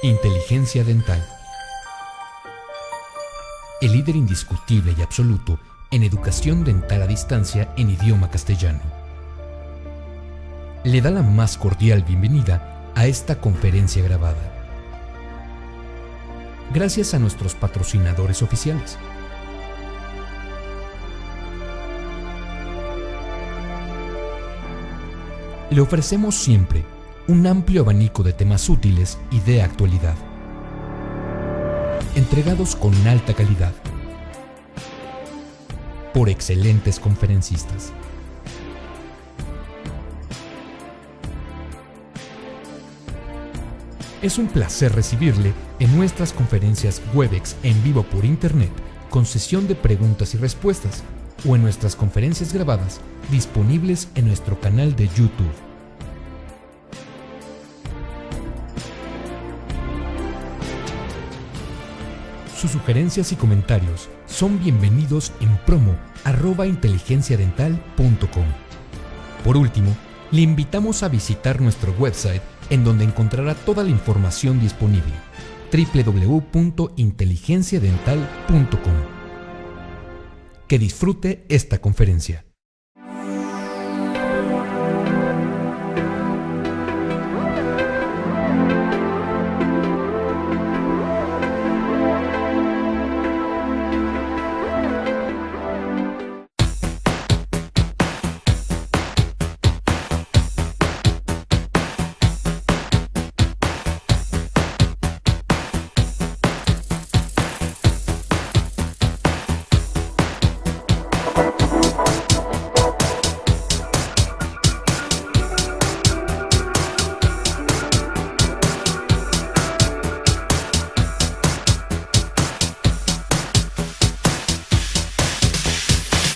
Inteligencia dental. El líder indiscutible y absoluto en educación dental a distancia en idioma castellano. Le da la más cordial bienvenida a esta conferencia grabada. Gracias a nuestros patrocinadores oficiales. Le ofrecemos siempre un amplio abanico de temas útiles y de actualidad, entregados con alta calidad, por excelentes conferencistas. Es un placer recibirle en nuestras conferencias Webex en vivo por Internet, con sesión de preguntas y respuestas, o en nuestras conferencias grabadas disponibles en nuestro canal de YouTube. Sus sugerencias y comentarios son bienvenidos en promo@inteligenciadental.com. Por último, le invitamos a visitar nuestro website, en donde encontrará toda la información disponible: www.inteligenciadental.com. Que disfrute esta conferencia.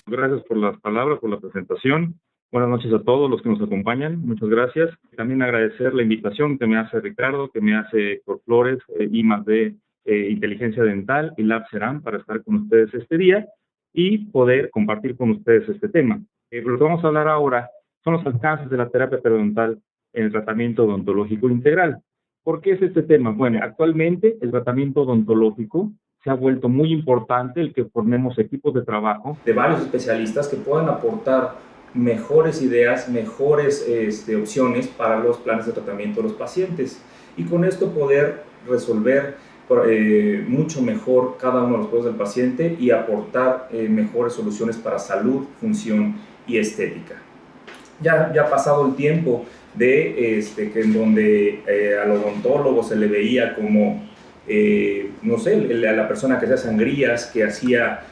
Gracias por las palabras, por la presentación. Buenas noches a todos los que nos acompañan. Muchas gracias. También agradecer la invitación que me hace Ricardo, que me hace Héctor Flores, I+D Inteligencia Dental y Lab Ceram, para estar con ustedes este día y poder compartir con ustedes este tema. Lo que vamos a hablar ahora son los alcances de la terapia periodontal en el tratamiento odontológico integral. ¿Por qué es este tema? Bueno, actualmente el tratamiento odontológico se ha vuelto muy importante el que formemos equipos de trabajo de varios especialistas que puedan aportar mejores ideas, mejores opciones para los planes de tratamiento de los pacientes, y con esto poder resolver mucho mejor cada uno de los problemas del paciente y aportar mejores soluciones para salud, función y estética. Ya ha pasado el tiempo de que en donde al odontólogo se le veía como no sé, a la persona que hacía sangrías, que hacía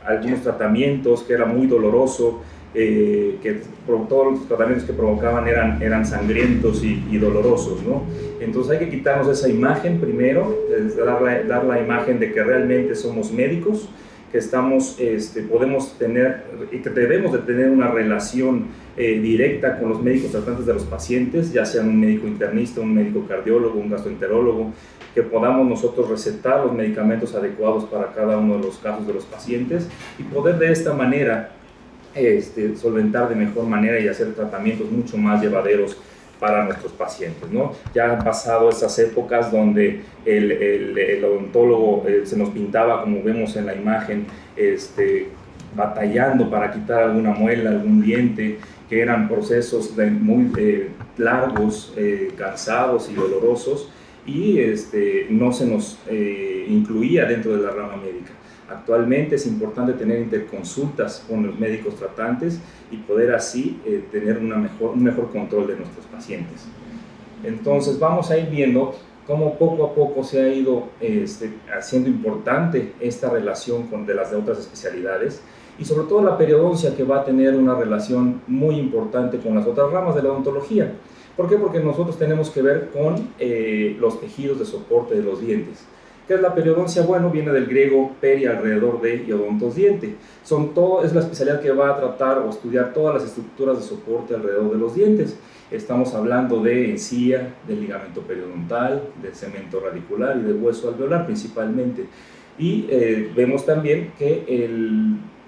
algunos tratamientos, que era muy doloroso, que todos los tratamientos que provocaban eran sangrientos y dolorosos, ¿no? Entonces hay que quitarnos esa imagen primero, dar la imagen de que realmente somos médicos, que podemos tener y que debemos de tener una relación directa con los médicos tratantes de los pacientes, ya sean un médico internista, un médico cardiólogo, un gastroenterólogo, que podamos nosotros recetar los medicamentos adecuados para cada uno de los casos de los pacientes y poder de esta manera solventar de mejor manera y hacer tratamientos mucho más llevaderos para nuestros pacientes, ¿no? Ya han pasado esas épocas donde el odontólogo se nos pintaba, como vemos en la imagen, batallando para quitar alguna muela, algún diente, que eran procesos muy largos, cansados y dolorosos, y no se nos incluía dentro de la rama médica. Actualmente es importante tener interconsultas con los médicos tratantes y poder así tener un mejor control de nuestros pacientes. Entonces vamos a ir viendo cómo poco a poco se ha ido haciendo importante esta relación de las de otras especialidades, y sobre todo la periodoncia, que va a tener una relación muy importante con las otras ramas de la odontología. ¿Por qué? Porque nosotros tenemos que ver con los tejidos de soporte de los dientes. ¿Qué es la periodoncia? Bueno, viene del griego peri, alrededor de, y odontos, diente. Es la especialidad que va a tratar o estudiar todas las estructuras de soporte alrededor de los dientes. Estamos hablando de encía, del ligamento periodontal, del cemento radicular y del hueso alveolar principalmente. Y vemos también que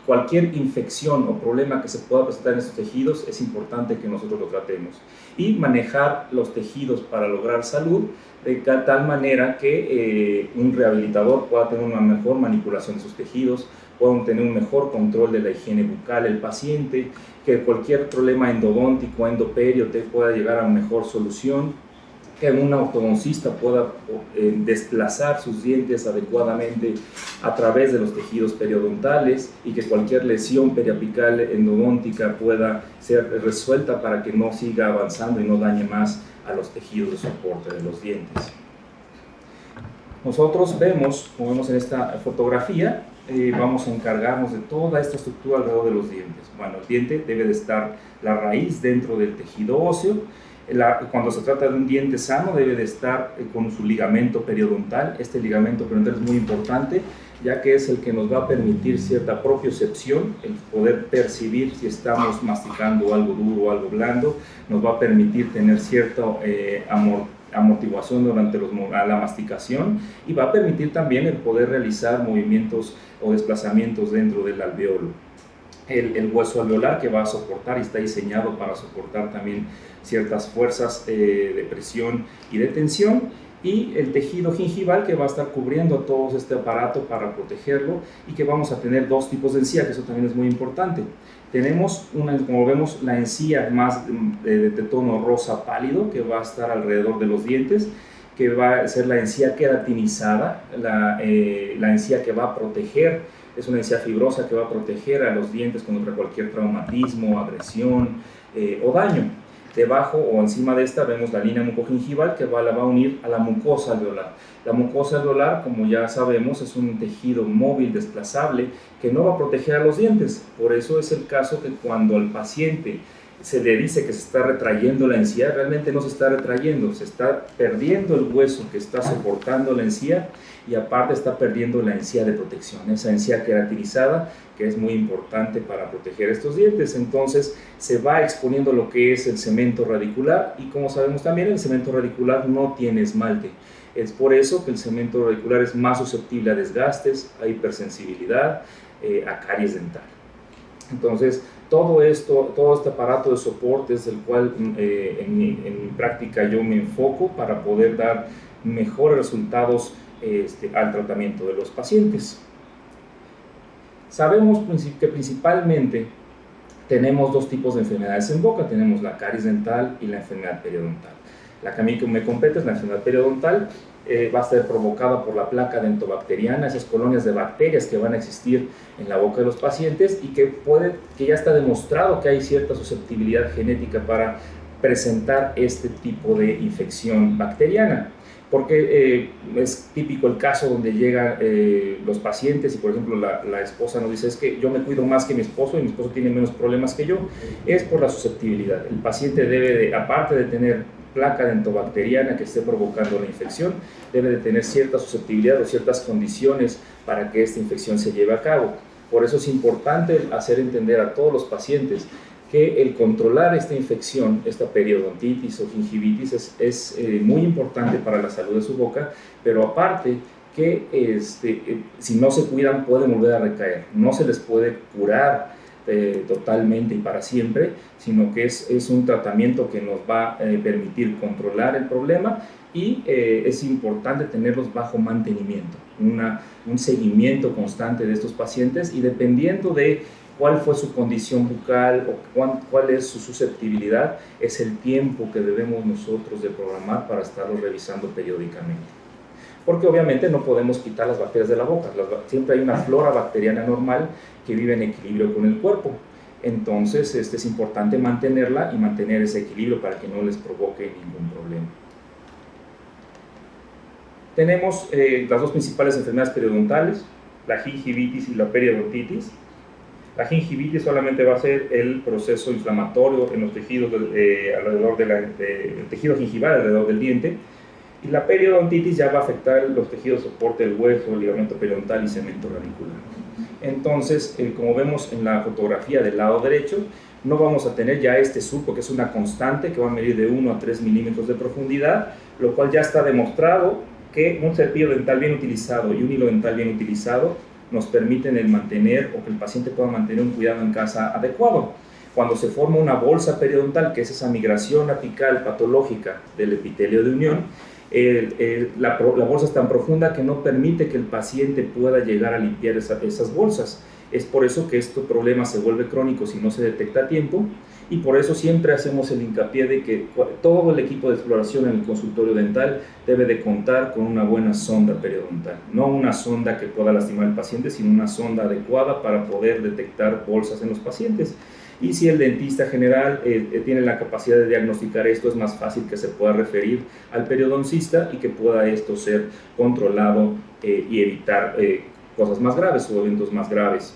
cualquier infección o problema que se pueda presentar en estos tejidos es importante que nosotros lo tratemos. Y manejar los tejidos para lograr salud de tal manera que un rehabilitador pueda tener una mejor manipulación de sus tejidos, puedan tener un mejor control de la higiene bucal el paciente, que cualquier problema endodóntico, endoperio te pueda llegar a una mejor solución, que un ortodoncista pueda desplazar sus dientes adecuadamente a través de los tejidos periodontales y que cualquier lesión periapical endodóntica pueda ser resuelta para que no siga avanzando y no dañe más a los tejidos de soporte de los dientes. Nosotros vemos, como vemos en esta fotografía, vamos a encargarnos de toda esta estructura alrededor de los dientes. Bueno, el diente debe de estar la raíz dentro del tejido óseo. Cuando se trata de un diente sano debe de estar con su ligamento periodontal. Este ligamento periodontal es muy importante, ya que es el que nos va a permitir cierta propiocepción, el poder percibir si estamos masticando algo duro o algo blando, nos va a permitir tener cierta amortiguación durante la masticación y va a permitir también el poder realizar movimientos o desplazamientos dentro del alveolo. El hueso alveolar que va a soportar y está diseñado para soportar también ciertas fuerzas de presión y de tensión, y el tejido gingival que va a estar cubriendo todo este aparato para protegerlo, y que vamos a tener dos tipos de encía, que eso también es muy importante. Tenemos, como vemos, la encía más de tono rosa pálido que va a estar alrededor de los dientes, que va a ser la encía queratinizada, la encía que va a proteger, es una encía fibrosa que va a proteger a los dientes contra cualquier traumatismo, agresión o daño. Debajo o encima de esta vemos la línea mucogingival que la va a unir a la mucosa alveolar. La mucosa alveolar, como ya sabemos, es un tejido móvil desplazable que no va a proteger a los dientes. Por eso es el caso que cuando al paciente se le dice que se está retrayendo la encía, realmente no se está retrayendo, se está perdiendo el hueso que está soportando la encía, y aparte está perdiendo la encía de protección, esa encía queratinizada que es muy importante para proteger estos dientes. Entonces se va exponiendo lo que es el cemento radicular, y como sabemos también el cemento radicular no tiene esmalte. Es por eso que el cemento radicular es más susceptible a desgastes, a hipersensibilidad, a caries dental. Entonces todo este aparato de soporte es el cual en mi práctica yo me enfoco para poder dar mejores resultados al tratamiento de los pacientes. Sabemos que principalmente tenemos dos tipos de enfermedades en boca, tenemos la caries dental y la enfermedad periodontal. La que a mí me compete es la enfermedad periodontal, va a ser provocada por la placa dentobacteriana, esas colonias de bacterias que van a existir en la boca de los pacientes, y que ya está demostrado que hay cierta susceptibilidad genética para presentar este tipo de infección bacteriana. Porque es típico el caso donde llegan los pacientes y, por ejemplo, la esposa nos dice: es que yo me cuido más que mi esposo y mi esposo tiene menos problemas que yo. Es por la susceptibilidad. El paciente debe aparte de tener placa dentobacteriana que esté provocando la infección, debe de tener cierta susceptibilidad o ciertas condiciones para que esta infección se lleve a cabo. Por eso es importante hacer entender a todos los pacientes que el controlar esta infección, esta periodontitis o gingivitis, es muy importante para la salud de su boca, pero aparte que si no se cuidan pueden volver a recaer. No se les puede curar totalmente y para siempre, sino que es un tratamiento que nos va a permitir controlar el problema, y es importante tenerlos bajo mantenimiento, un seguimiento constante de estos pacientes, y dependiendo de cuál fue su condición bucal o cuál es su susceptibilidad, es el tiempo que debemos nosotros de programar para estarlos revisando periódicamente. Porque obviamente no podemos quitar las bacterias de la boca, siempre hay una flora bacteriana normal que vive en equilibrio con el cuerpo. Entonces es importante mantenerla y mantener ese equilibrio para que no les provoque ningún problema. Tenemos las dos principales enfermedades periodontales, la gingivitis y la periodontitis. La gingivitis solamente va a ser el proceso inflamatorio en los tejidos alrededor del tejido gingival, alrededor del diente, y la periodontitis ya va a afectar los tejidos de soporte del hueso, el ligamento periodontal y cemento radicular. Entonces, como vemos en la fotografía del lado derecho, no vamos a tener ya este surco, que es una constante que va a medir de 1 a 3 milímetros de profundidad, lo cual ya está demostrado que un cepillo dental bien utilizado y un hilo dental bien utilizado nos permiten el mantener o que el paciente pueda mantener un cuidado en casa adecuado. Cuando se forma una bolsa periodontal, que es esa migración apical patológica del epitelio de unión, la bolsa es tan profunda que no permite que el paciente pueda llegar a limpiar esas bolsas. Es por eso que este problema se vuelve crónico si no se detecta a tiempo, y por eso siempre hacemos el hincapié de que todo el equipo de exploración en el consultorio dental debe de contar con una buena sonda periodontal. No una sonda que pueda lastimar al paciente, sino una sonda adecuada para poder detectar bolsas en los pacientes. Y si el dentista general tiene la capacidad de diagnosticar esto, es más fácil que se pueda referir al periodoncista y que pueda esto ser controlado y evitar cosas más graves o eventos más graves.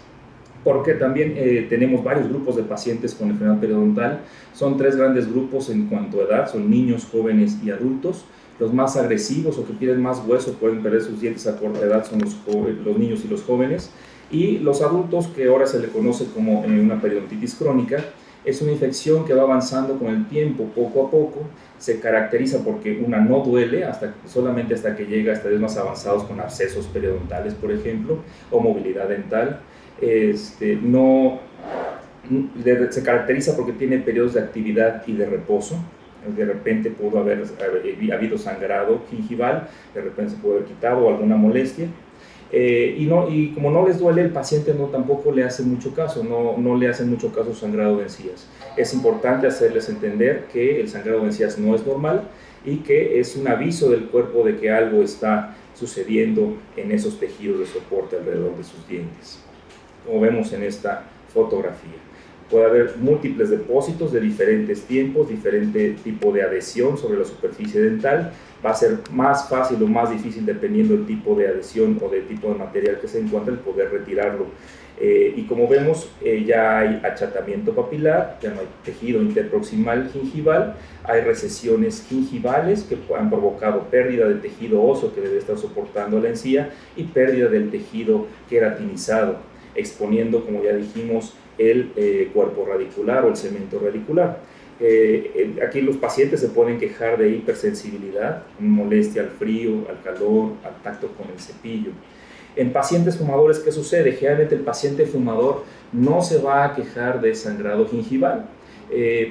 Porque también tenemos varios grupos de pacientes con enfermedad periodontal. Son 3 grandes grupos en cuanto a edad, son niños, jóvenes y adultos. Los más agresivos o que pierden más hueso, pueden perder sus dientes a corta edad, son los niños y los jóvenes. Y los adultos, que ahora se le conoce como una periodontitis crónica, es una infección que va avanzando con el tiempo, poco a poco. Se caracteriza porque una no duele solamente hasta que llega a estadios más avanzados con abscesos periodontales, por ejemplo, o movilidad dental. Se caracteriza porque tiene periodos de actividad y de reposo. De repente pudo haber habido sangrado gingival, de repente se pudo haber quitado o alguna molestia. Y como no les duele, el paciente tampoco le hace mucho caso, no le hace mucho caso sangrado de encías. Es importante hacerles entender que el sangrado de encías no es normal y que es un aviso del cuerpo de que algo está sucediendo en esos tejidos de soporte alrededor de sus dientes, como vemos en esta fotografía. Puede haber múltiples depósitos de diferentes tiempos, diferente tipo de adhesión sobre la superficie dental. Va a ser más fácil o más difícil, dependiendo del tipo de adhesión o del tipo de material que se encuentre, el poder retirarlo. Y como vemos, ya hay achatamiento papilar, ya no hay tejido interproximal gingival, hay recesiones gingivales que han provocado pérdida del tejido óseo que debe estar soportando la encía y pérdida del tejido queratinizado, exponiendo, como ya dijimos, el cuerpo radicular o el cemento radicular. Aquí los pacientes se pueden quejar de hipersensibilidad, molestia al frío, al calor, al tacto con el cepillo. En pacientes fumadores, ¿qué sucede? Generalmente el paciente fumador no se va a quejar de sangrado gingival.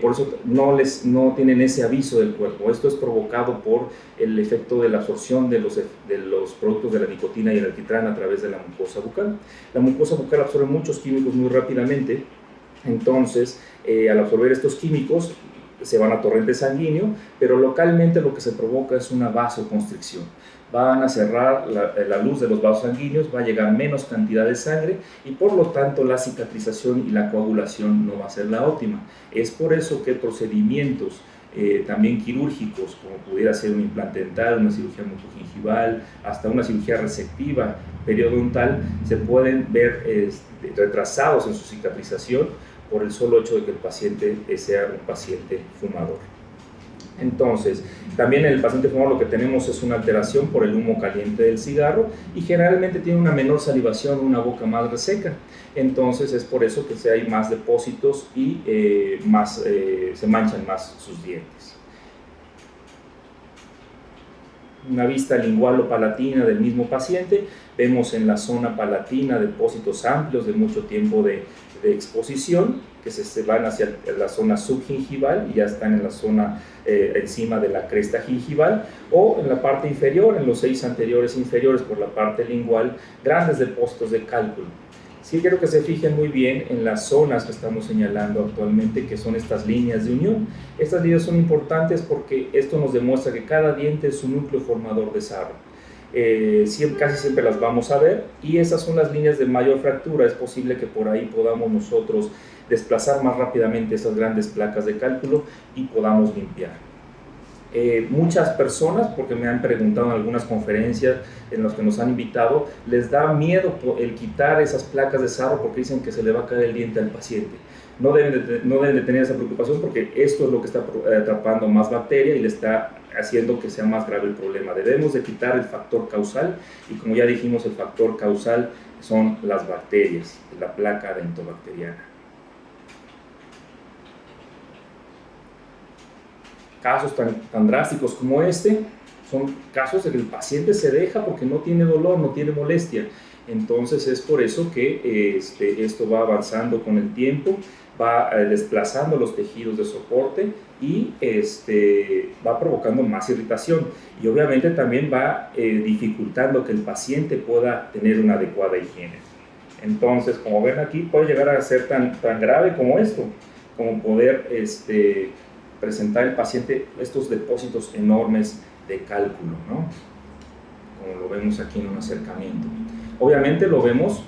Por eso no tienen ese aviso del cuerpo. Esto es provocado por el efecto de la absorción de los productos de la nicotina y el alquitrán a través de la mucosa bucal. La mucosa bucal absorbe muchos químicos muy rápidamente, entonces al absorber estos químicos se van a torrente sanguíneo, pero localmente lo que se provoca es una vasoconstricción. Van a cerrar la luz de los vasos sanguíneos, va a llegar menos cantidad de sangre y por lo tanto la cicatrización y la coagulación no va a ser la óptima. Es por eso que procedimientos también quirúrgicos, como pudiera ser un implante dental, una cirugía mucogingival, hasta una cirugía resectiva periodontal, se pueden ver retrasados en su cicatrización por el solo hecho de que el paciente sea un paciente fumador. Entonces, también en el paciente fumador lo que tenemos es una alteración por el humo caliente del cigarro y generalmente tiene una menor salivación, una boca más reseca. Entonces es por eso que hay más depósitos y se manchan más sus dientes. Una vista lingual o palatina del mismo paciente, vemos en la zona palatina depósitos amplios de mucho tiempo de exposición que se van hacia la zona subgingival y ya están en la zona encima de la cresta gingival, o en la parte inferior, en los 6 anteriores inferiores por la parte lingual, grandes depósitos de cálculo. Sí quiero que se fijen muy bien en las zonas que estamos señalando actualmente, que son estas líneas de unión. Estas líneas son importantes porque esto nos demuestra que cada diente es un núcleo formador de sarro. Casi siempre las vamos a ver, y esas son las líneas de mayor fractura. Es posible que por ahí podamos nosotros desplazar más rápidamente esas grandes placas de cálculo y podamos limpiar. Muchas personas, porque me han preguntado en algunas conferencias en las que nos han invitado, les da miedo el quitar esas placas de sarro porque dicen que se le va a caer el diente al paciente. No deben de tener esa preocupación, porque esto es lo que está atrapando más bacteria y le está haciendo que sea más grave el problema. Debemos de quitar el factor causal, y como ya dijimos, el factor causal son las bacterias, la placa dentobacteriana. Casos tan drásticos como este son casos en que el paciente se deja porque no tiene dolor, no tiene molestia, Entonces es por eso que esto va avanzando con el tiempo, va desplazando los tejidos de soporte y va provocando más irritación, y obviamente también va dificultando que el paciente pueda tener una adecuada higiene. Entonces, como ven aquí, puede llegar a ser tan grave como esto, como poder presentar el paciente estos depósitos enormes de cálculo, ¿no? Como lo vemos aquí en un acercamiento. Obviamente lo vemos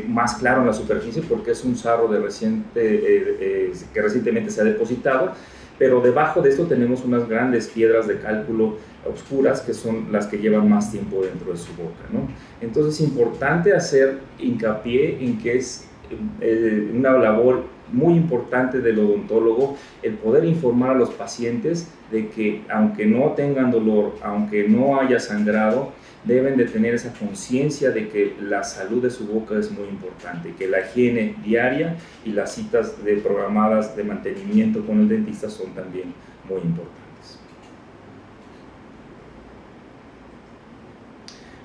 más claro en la superficie porque es un sarro que recientemente se ha depositado, pero debajo de esto tenemos unas grandes piedras de cálculo oscuras que son las que llevan más tiempo dentro de su boca, ¿no? Entonces es importante hacer hincapié en que es una labor muy importante del odontólogo el poder informar a los pacientes de que aunque no tengan dolor, aunque no haya sangrado, deben de tener esa conciencia de que la salud de su boca es muy importante, que la higiene diaria y las citas programadas de mantenimiento con el dentista son también muy importantes.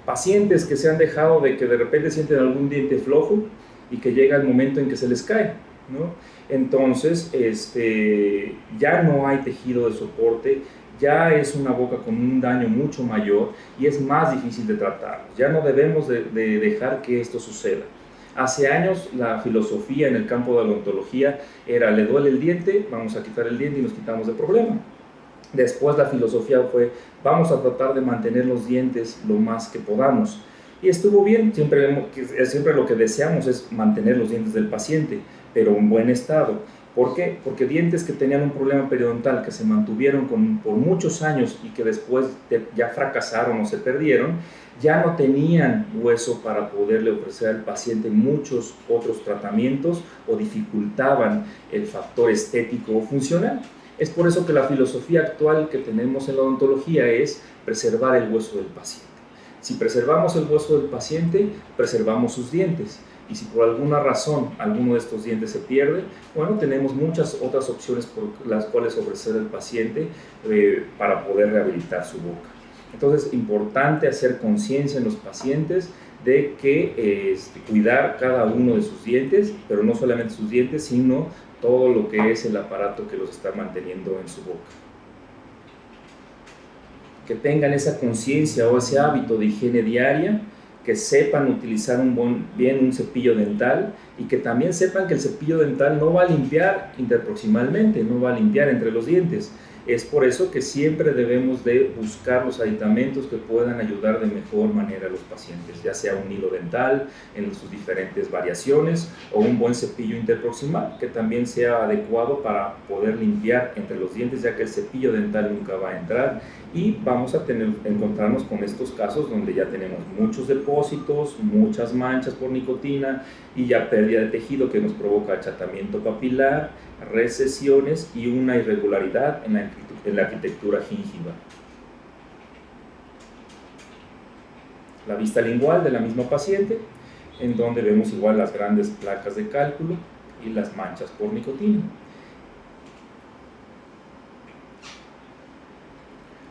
Pacientes que se han dejado de que de repente sienten algún diente flojo y que llega el momento en que se les cae, ¿no? Entonces ya no hay tejido de soporte, ya es una boca con un daño mucho mayor y es más difícil de tratar. Ya no debemos de dejar que esto suceda. Hace años la filosofía en el campo de la odontología era: le duele el diente, vamos a quitar el diente y nos quitamos del problema. Después la filosofía fue: vamos a tratar de mantener los dientes lo más que podamos. Y estuvo bien, siempre lo que deseamos es mantener los dientes del paciente, pero en buen estado. ¿Por qué? Porque dientes que tenían un problema periodontal, que se mantuvieron por muchos años y que después ya fracasaron o se perdieron, ya no tenían hueso para poderle ofrecer al paciente muchos otros tratamientos o dificultaban el factor estético o funcional. Es por eso que la filosofía actual que tenemos en la odontología es preservar el hueso del paciente. Si preservamos el hueso del paciente, preservamos sus dientes. Y si por alguna razón alguno de estos dientes se pierde, bueno, tenemos muchas otras opciones por las cuales ofrecer al paciente para poder rehabilitar su boca. Entonces es importante hacer conciencia en los pacientes de que cuidar cada uno de sus dientes, pero no solamente sus dientes, sino todo lo que es el aparato que los está manteniendo en su boca. Que tengan esa conciencia o ese hábito de higiene diaria, que sepan utilizar bien un cepillo dental y que también sepan que el cepillo dental no va a limpiar interproximalmente, no va a limpiar entre los dientes. Es por eso que siempre debemos de buscar los aditamentos que puedan ayudar de mejor manera a los pacientes, ya sea un hilo dental en sus diferentes variaciones o un buen cepillo interproximal que también sea adecuado para poder limpiar entre los dientes, ya que el cepillo dental nunca va a entrar y vamos a encontrarnos con estos casos donde ya tenemos muchos depósitos, muchas manchas por nicotina y ya pérdida de tejido que nos provoca achatamiento papilar, recesiones y una irregularidad en la arquitectura gingival. La vista lingual de la misma paciente, en donde vemos igual las grandes placas de cálculo y las manchas por nicotina.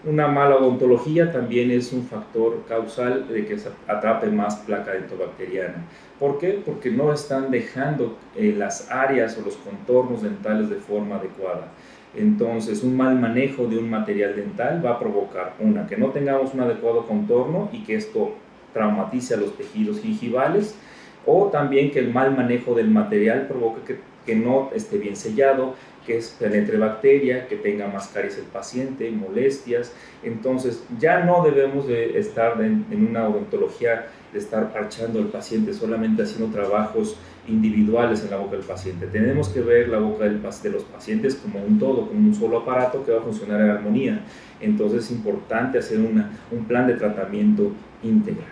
Una mala odontología también es un factor causal de que se atrape más placa dentobacteriana. ¿Por qué? Porque no están dejando las áreas o los contornos dentales de forma adecuada. Entonces, un mal manejo de un material dental va a provocar, que no tengamos un adecuado contorno y que esto traumatice a los tejidos gingivales, o también que el mal manejo del material provoque que no esté bien sellado, que penetre bacteria, que tenga más caries el paciente, molestias. Entonces ya no debemos de estar en una odontología de estar parchando al paciente, solamente haciendo trabajos individuales en la boca del paciente. Tenemos que ver la boca de los pacientes como un todo, como un solo aparato que va a funcionar en armonía. Entonces es importante hacer un plan de tratamiento integral.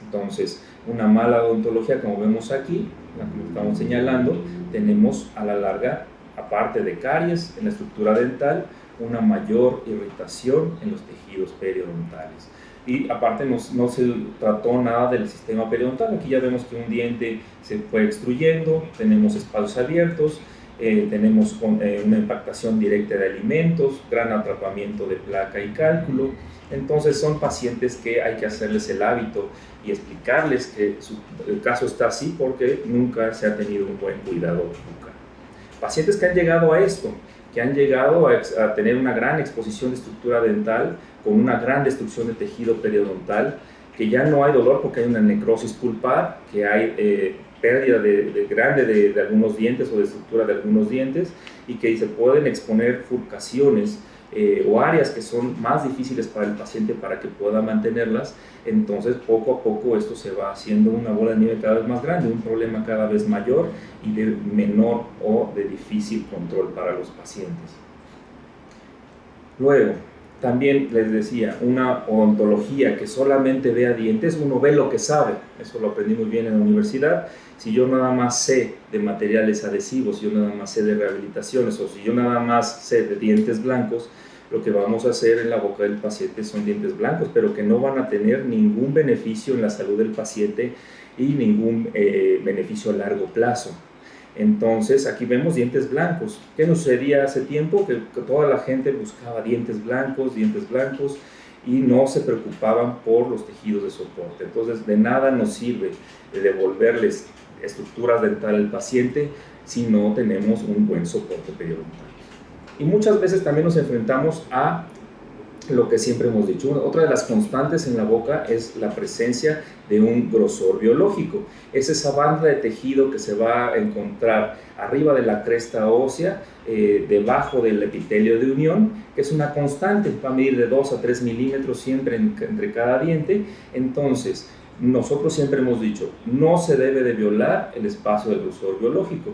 Entonces, una mala odontología, como vemos aquí, la que estamos señalando, tenemos a la larga, aparte de caries en la estructura dental, una mayor irritación en los tejidos periodontales. Y aparte no se trató nada del sistema periodontal. Aquí ya vemos que un diente se fue extruyendo, tenemos espacios abiertos tenemos una impactación directa de alimentos, gran atrapamiento de placa y cálculo. Entonces son pacientes que hay que hacerles el hábito y explicarles que el caso está así porque nunca se ha tenido un buen cuidado bucal. Pacientes que han llegado a esto, que han llegado a tener una gran exposición de estructura dental con una gran destrucción de tejido periodontal, que ya no hay dolor porque hay una necrosis pulpar, que hay pérdida grande de algunos dientes o de estructura de algunos dientes, y que se pueden exponer furcaciones o áreas que son más difíciles para el paciente para que pueda mantenerlas. Entonces poco a poco esto se va haciendo una bola de nieve cada vez más grande, un problema cada vez mayor y de menor o de difícil control para los pacientes. Luego, también les decía, una odontología que solamente vea dientes, uno ve lo que sabe, eso lo aprendí muy bien en la universidad. Si yo nada más sé de materiales adhesivos, si yo nada más sé de rehabilitaciones o si yo nada más sé de dientes blancos, lo que vamos a hacer en la boca del paciente son dientes blancos, pero que no van a tener ningún beneficio en la salud del paciente y ningún beneficio a largo plazo. Entonces aquí vemos dientes blancos. ¿Qué nos sucedía hace tiempo? Que toda la gente buscaba dientes blancos y no se preocupaban por los tejidos de soporte. Entonces de nada nos sirve devolverles estructuras dentales al paciente si no tenemos un buen soporte periodontal. Y muchas veces también nos enfrentamos a lo que siempre hemos dicho. Otra de las constantes en la boca es la presencia de un grosor biológico. Es esa banda de tejido que se va a encontrar arriba de la cresta ósea, debajo del epitelio de unión, que es una constante, va a medir de 2 a 3 milímetros siempre entre cada diente. Entonces, nosotros siempre hemos dicho, no se debe de violar el espacio del grosor biológico.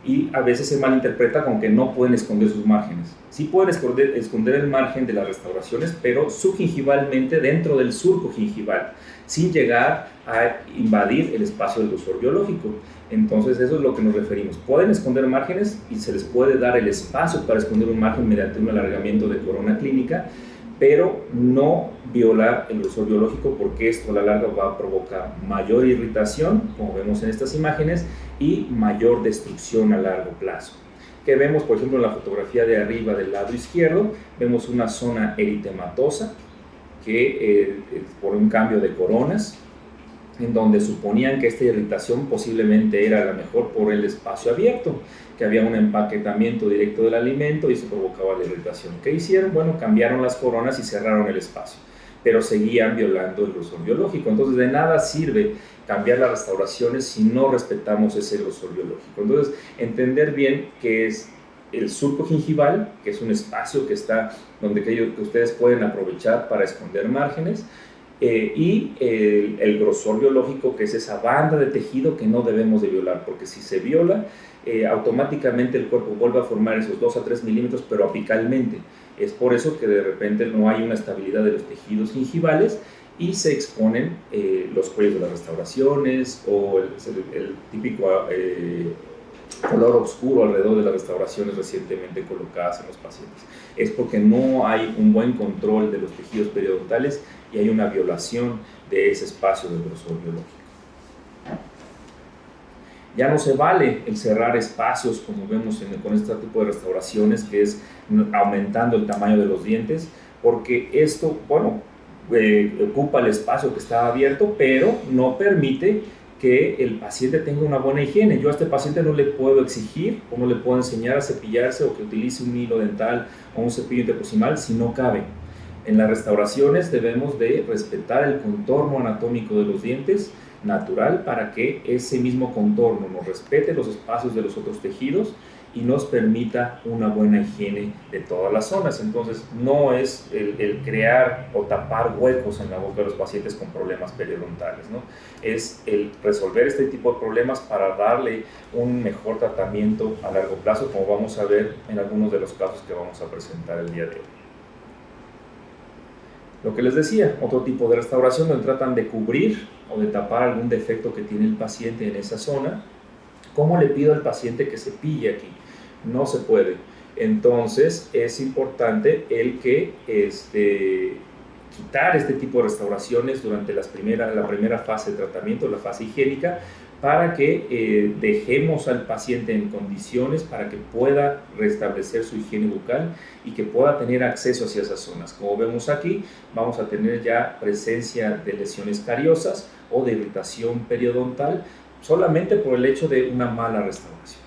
Y a veces se malinterpreta con que no pueden esconder sus márgenes. Sí pueden esconder el margen de las restauraciones, pero subgingivalmente dentro del surco gingival, sin llegar a invadir el espacio del grosor biológico. Entonces eso es lo que nos referimos. Pueden esconder márgenes y se les puede dar el espacio para esconder un margen mediante un alargamiento de corona clínica, pero no violar el grosor biológico, porque esto a la larga va a provocar mayor irritación, como vemos en estas imágenes, y mayor destrucción a largo plazo. Que vemos, por ejemplo, en la fotografía de arriba del lado izquierdo, vemos una zona eritematosa que por un cambio de coronas, en donde suponían que esta irritación posiblemente era a lo mejor por el espacio abierto, que había un empaquetamiento directo del alimento y se provocaba la irritación. ¿Qué hicieron? Bueno, cambiaron las coronas y cerraron el espacio, pero seguían violando el grosor biológico. Entonces, de nada sirve cambiar las restauraciones si no respetamos ese grosor biológico. Entonces, entender bien qué es el surco gingival, que es un espacio que está donde que ustedes pueden aprovechar para esconder márgenes, y el grosor biológico, que es esa banda de tejido que no debemos de violar, porque si se viola, automáticamente el cuerpo vuelve a formar esos 2 a 3 milímetros, pero apicalmente. Es por eso que de repente no hay una estabilidad de los tejidos gingivales y se exponen los cuellos de las restauraciones o el típico color oscuro alrededor de las restauraciones recientemente colocadas en los pacientes. Es porque no hay un buen control de los tejidos periodontales y hay una violación de ese espacio del grosor biológico. Ya no se vale el cerrar espacios como vemos con este tipo de restauraciones, que es aumentando el tamaño de los dientes, porque esto, bueno, ocupa el espacio que está abierto, pero no permite que el paciente tenga una buena higiene. Yo a este paciente no le puedo exigir o no le puedo enseñar a cepillarse o que utilice un hilo dental o un cepillo interproximal si no cabe. En las restauraciones debemos de respetar el contorno anatómico de los dientes natural para que ese mismo contorno nos respete los espacios de los otros tejidos y nos permita una buena higiene de todas las zonas. Entonces no es el crear o tapar huecos en la boca de los pacientes con problemas periodontales, ¿no? Es el resolver este tipo de problemas para darle un mejor tratamiento a largo plazo, como vamos a ver en algunos de los casos que vamos a presentar el día de hoy. Lo que les decía, otro tipo de restauración donde tratan de cubrir o de tapar algún defecto que tiene el paciente en esa zona. ¿Cómo le pido al paciente que cepille aquí? No se puede. Entonces es importante el que quitar este tipo de restauraciones durante la primera fase de tratamiento, la fase higiénica, para que dejemos al paciente en condiciones para que pueda restablecer su higiene bucal y que pueda tener acceso hacia esas zonas. Como vemos aquí, vamos a tener ya presencia de lesiones cariosas o de irritación periodontal solamente por el hecho de una mala restauración.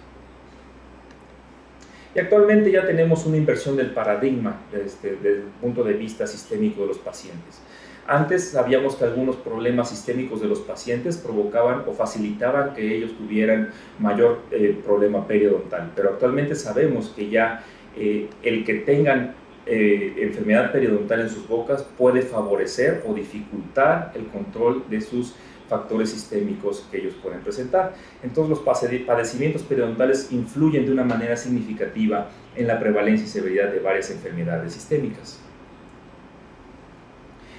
Y actualmente ya tenemos una inversión del paradigma desde el punto de vista sistémico de los pacientes. Antes sabíamos que algunos problemas sistémicos de los pacientes provocaban o facilitaban que ellos tuvieran mayor problema periodontal, pero actualmente sabemos que ya el que tengan enfermedad periodontal en sus bocas puede favorecer o dificultar el control de sus factores sistémicos que ellos pueden presentar. Entonces los padecimientos periodontales influyen de una manera significativa en la prevalencia y severidad de varias enfermedades sistémicas.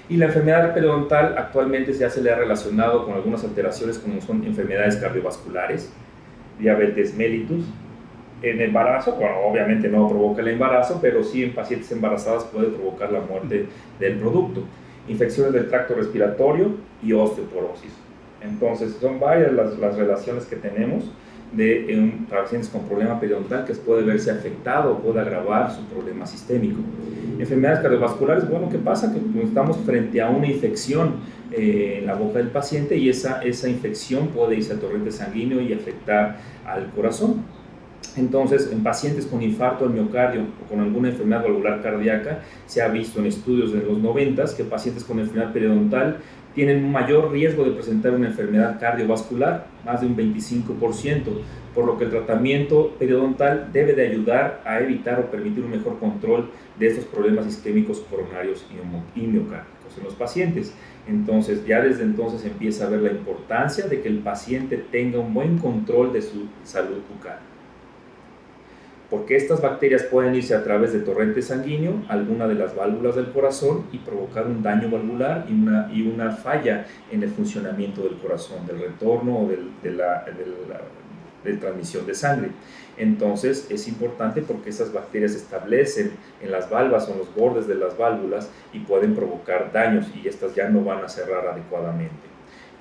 Y la enfermedad periodontal actualmente ya se le ha relacionado con algunas alteraciones como son enfermedades cardiovasculares, diabetes mellitus. En embarazo, bueno, obviamente no provoca el embarazo, pero sí en pacientes embarazadas puede provocar la muerte del producto. Infecciones del tracto respiratorio y osteoporosis. Entonces son varias las relaciones que tenemos de pacientes con problema periodontal que puede verse afectado o puede agravar su problema sistémico. Enfermedades cardiovasculares, bueno, ¿qué pasa? Que estamos frente a una infección en la boca del paciente y esa infección puede irse al torrente sanguíneo y afectar al corazón. Entonces, en pacientes con infarto al miocardio o con alguna enfermedad valvular cardíaca, se ha visto en estudios de los 90s que pacientes con enfermedad periodontal tienen un mayor riesgo de presentar una enfermedad cardiovascular, más de un 25%, por lo que el tratamiento periodontal debe de ayudar a evitar o permitir un mejor control de estos problemas isquémicos coronarios y miocárdicos en los pacientes. Entonces, ya desde entonces empieza a ver la importancia de que el paciente tenga un buen control de su salud bucal, porque estas bacterias pueden irse a través de torrente sanguíneo a alguna de las válvulas del corazón y provocar un daño valvular y una falla en el funcionamiento del corazón, del retorno o de transmisión de sangre. Entonces es importante porque esas bacterias se establecen en las valvas o en los bordes de las válvulas y pueden provocar daños y estas ya no van a cerrar adecuadamente.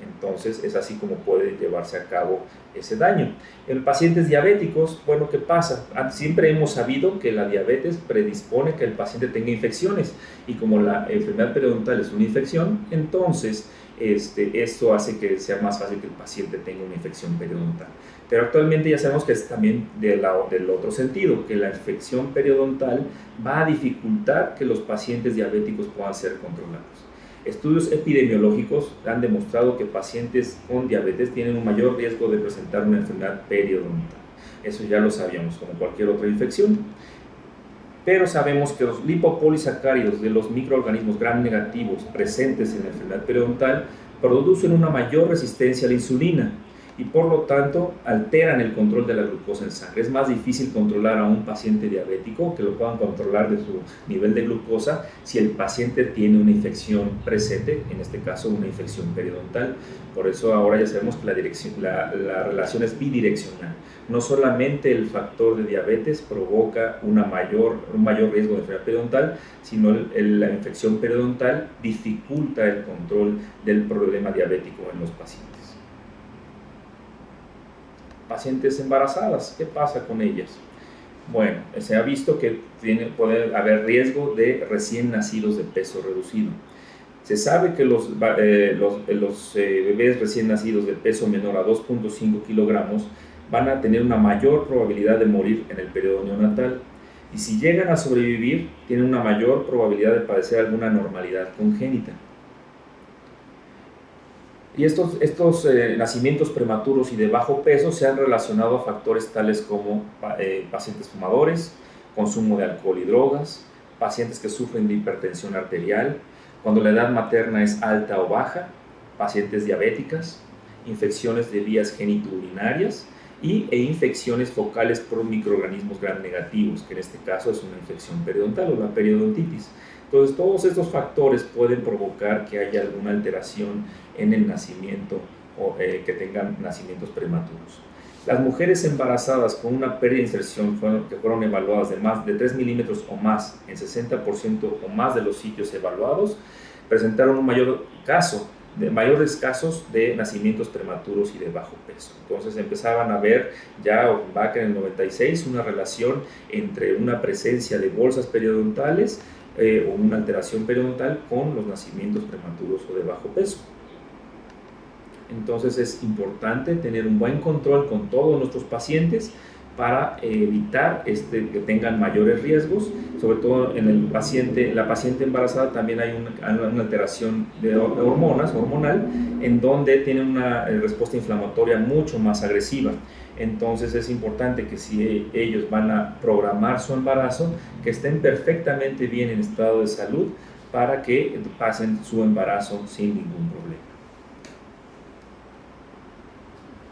Entonces es así como puede llevarse a cabo ese daño. En pacientes diabéticos, bueno, ¿qué pasa? Siempre hemos sabido que la diabetes predispone que el paciente tenga infecciones y como la enfermedad periodontal es una infección, entonces esto hace que sea más fácil que el paciente tenga una infección periodontal. Pero actualmente ya sabemos que es también del otro sentido, que la infección periodontal va a dificultar que los pacientes diabéticos puedan ser controlados. Estudios epidemiológicos han demostrado que pacientes con diabetes tienen un mayor riesgo de presentar una enfermedad periodontal. Eso ya lo sabíamos, como cualquier otra infección. Pero sabemos que los lipopolisacáridos de los microorganismos gram negativos presentes en la enfermedad periodontal producen una mayor resistencia a la insulina y por lo tanto alteran el control de la glucosa en sangre. Es más difícil controlar a un paciente diabético, que lo puedan controlar de su nivel de glucosa, si el paciente tiene una infección presente, en este caso una infección periodontal. Por eso ahora ya sabemos que la relación es bidireccional. No solamente el factor de diabetes provoca un mayor riesgo de enfermedad periodontal, sino la infección periodontal dificulta el control del problema diabético en los pacientes. Pacientes embarazadas, ¿qué pasa con ellas? Bueno, se ha visto que puede haber riesgo de recién nacidos de peso reducido. Se sabe que los bebés recién nacidos de peso menor a 2.5 kilogramos van a tener una mayor probabilidad de morir en el periodo neonatal y si llegan a sobrevivir tienen una mayor probabilidad de padecer alguna anormalidad congénita. Y estos nacimientos prematuros y de bajo peso se han relacionado a factores tales como pacientes fumadores, consumo de alcohol y drogas, pacientes que sufren de hipertensión arterial, cuando la edad materna es alta o baja, pacientes diabéticas, infecciones de vías genitourinarias e infecciones focales por microorganismos gram negativos, que en este caso es una infección periodontal o la periodontitis. Entonces, todos estos factores pueden provocar que haya alguna alteración en el nacimiento o que tengan nacimientos prematuros. Las mujeres embarazadas con una pérdida de inserción que fueron evaluadas de más de 3 milímetros o más en 60% o más de los sitios evaluados presentaron un mayor caso mayores casos de nacimientos prematuros y de bajo peso. Entonces empezaban a ver ya Offenbach en el 96 una relación entre una presencia de bolsas periodontales o una alteración periodontal con los nacimientos prematuros o de bajo peso. Entonces es importante tener un buen control con todos nuestros pacientes para evitar que tengan mayores riesgos, sobre todo en la paciente embarazada también hay una alteración de hormonal, en donde tienen una respuesta inflamatoria mucho más agresiva. Entonces es importante que si ellos van a programar su embarazo, que estén perfectamente bien en estado de salud para que pasen su embarazo sin ningún problema.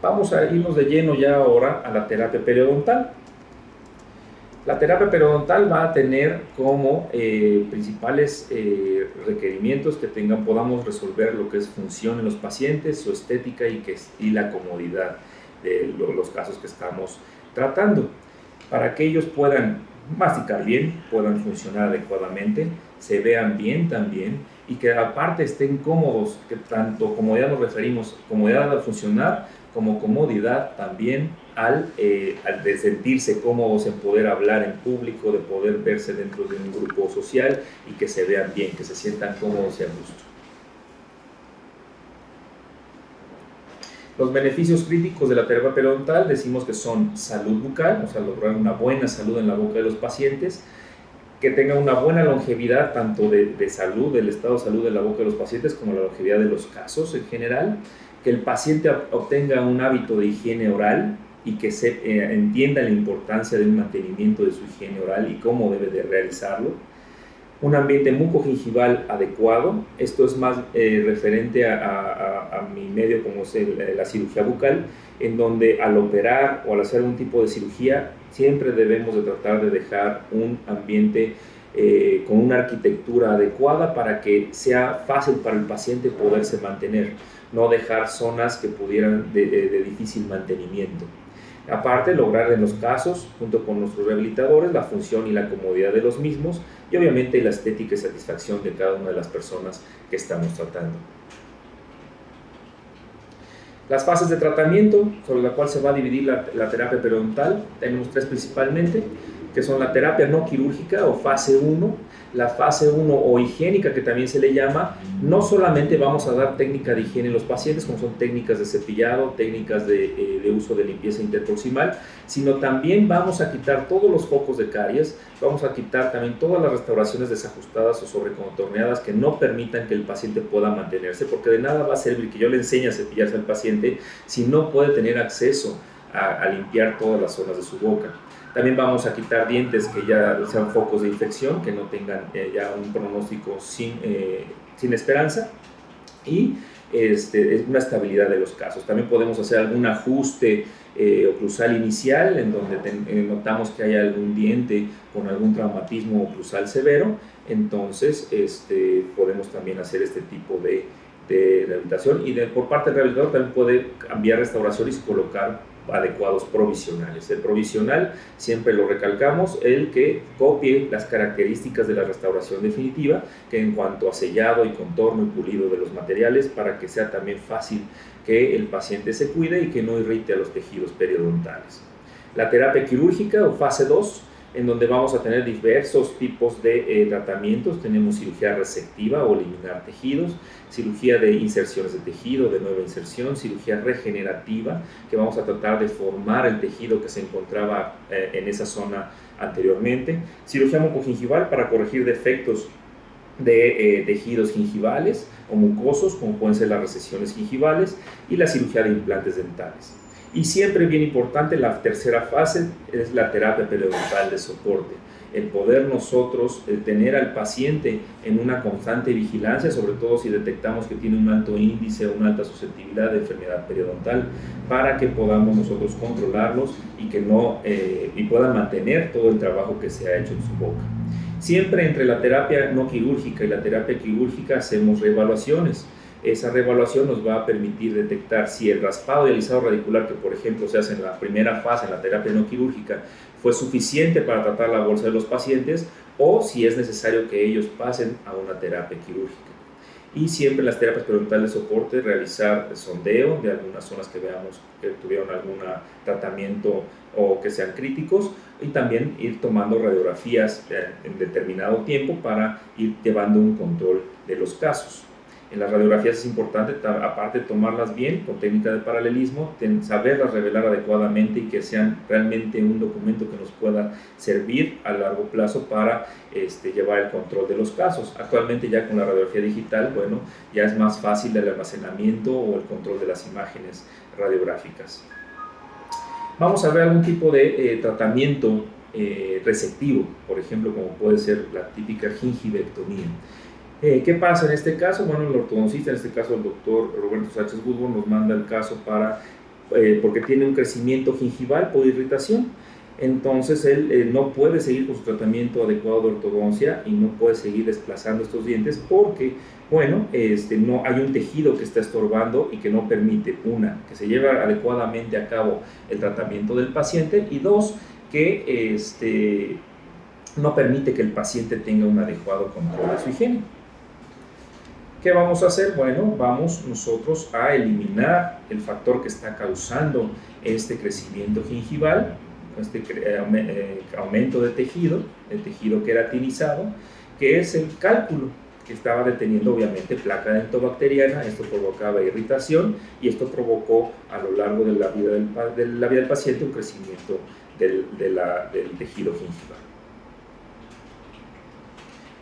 Vamos a irnos de lleno ya ahora a la terapia periodontal. La terapia periodontal va a tener como principales requerimientos que podamos resolver lo que es función en los pacientes, su estética y la comodidad de los casos que estamos tratando, para que ellos puedan masticar bien, puedan funcionar adecuadamente, se vean bien también y que aparte estén cómodos, que tanto comodidad nos referimos, comodidad al funcionar, como comodidad también al de sentirse cómodos en poder hablar en público, de poder verse dentro de un grupo social y que se vean bien, que se sientan cómodos y a gusto. Los beneficios críticos de la terapia periodontal decimos que son salud bucal, o sea, lograr una buena salud en la boca de los pacientes, que tengan una buena longevidad tanto de salud, del estado de salud de la boca de los pacientes, como la longevidad de los casos en general, que el paciente obtenga un hábito de higiene oral y que entienda la importancia de un mantenimiento de su higiene oral y cómo debe de realizarlo. Un ambiente mucogingival adecuado, esto es más referente a mi medio como es la cirugía bucal, en donde al operar o al hacer un tipo de cirugía siempre debemos de tratar de dejar un ambiente con una arquitectura adecuada para que sea fácil para el paciente poderse mantener, no dejar zonas que pudieran de difícil mantenimiento. Aparte, lograr en los casos, junto con nuestros rehabilitadores, la función y la comodidad de los mismos y obviamente la estética y satisfacción de cada una de las personas que estamos tratando. Las fases de tratamiento sobre la cual se va a dividir la terapia periodontal, tenemos tres principalmente, que son la terapia no quirúrgica o fase 1, la fase 1 o higiénica que también se le llama. No solamente vamos a dar técnica de higiene en los pacientes, como son técnicas de cepillado, técnicas de uso de limpieza interproximal, sino también vamos a quitar todos los focos de caries, vamos a quitar también todas las restauraciones desajustadas o sobrecontorneadas que no permitan que el paciente pueda mantenerse, porque de nada va a servir que yo le enseñe a cepillarse al paciente si no puede tener acceso a limpiar todas las zonas de su boca. También vamos a quitar dientes que ya sean focos de infección, que no tengan ya un pronóstico sin esperanza, y es una estabilidad de los casos. También podemos hacer algún ajuste oclusal inicial en donde notamos que hay algún diente con algún traumatismo oclusal severo. Entonces podemos también hacer este tipo de rehabilitación, y por parte del rehabilitador también puede cambiar restauraciones y colocar adecuados provisionales. El provisional, siempre lo recalcamos, el que copie las características de la restauración definitiva, que en cuanto a sellado y contorno y pulido de los materiales, para que sea también fácil que el paciente se cuide y que no irrite a los tejidos periodontales. La terapia quirúrgica o fase 2, en donde vamos a tener diversos tipos de tratamientos. Tenemos cirugía resectiva o eliminar tejidos, cirugía de inserciones de tejido, de nueva inserción, cirugía regenerativa, que vamos a tratar de formar el tejido que se encontraba en esa zona anteriormente, cirugía mucogingival para corregir defectos de tejidos gingivales o mucosos, como pueden ser las recesiones gingivales, y la cirugía de implantes dentales. Y siempre bien importante, la tercera fase es la terapia periodontal de soporte. El poder nosotros tener al paciente en una constante vigilancia, sobre todo si detectamos que tiene un alto índice o una alta susceptibilidad de enfermedad periodontal, para que podamos nosotros controlarlos y puedan mantener todo el trabajo que se ha hecho en su boca. Siempre entre la terapia no quirúrgica y la terapia quirúrgica hacemos reevaluaciones. Esa reevaluación nos va a permitir detectar si el raspado y alisado radicular, que por ejemplo se hace en la primera fase, en la terapia no quirúrgica, fue suficiente para tratar la bolsa de los pacientes, o si es necesario que ellos pasen a una terapia quirúrgica. Y siempre en las terapias periodontales de soporte realizar sondeo de algunas zonas que veamos que tuvieron algún tratamiento o que sean críticos, y también ir tomando radiografías en determinado tiempo para ir llevando un control de los casos. En las radiografías es importante, aparte de tomarlas bien, con técnica de paralelismo, saberlas revelar adecuadamente y que sean realmente un documento que nos pueda servir a largo plazo para llevar el control de los casos. Actualmente ya con la radiografía digital, bueno, ya es más fácil el almacenamiento o el control de las imágenes radiográficas. Vamos a ver algún tipo de tratamiento resectivo, por ejemplo, como puede ser la típica gingivectomía. ¿Qué pasa en este caso? Bueno, el ortodoncista, en este caso el doctor Roberto Sánchez Woodburn, nos manda el caso porque tiene un crecimiento gingival por irritación. Entonces él no puede seguir con su tratamiento adecuado de ortodoncia y no puede seguir desplazando estos dientes porque, bueno, no hay un tejido que está estorbando y que no permite, una, que se lleve adecuadamente a cabo el tratamiento del paciente, y dos, que no permite que el paciente tenga un adecuado control de su higiene. ¿Qué vamos a hacer? Bueno, vamos nosotros a eliminar el factor que está causando este crecimiento gingival, aumento de tejido, el tejido queratinizado, que es el cálculo, que estaba deteniendo obviamente placa dentobacteriana. Esto provocaba irritación y esto provocó a lo largo de la vida del paciente un crecimiento del tejido gingival.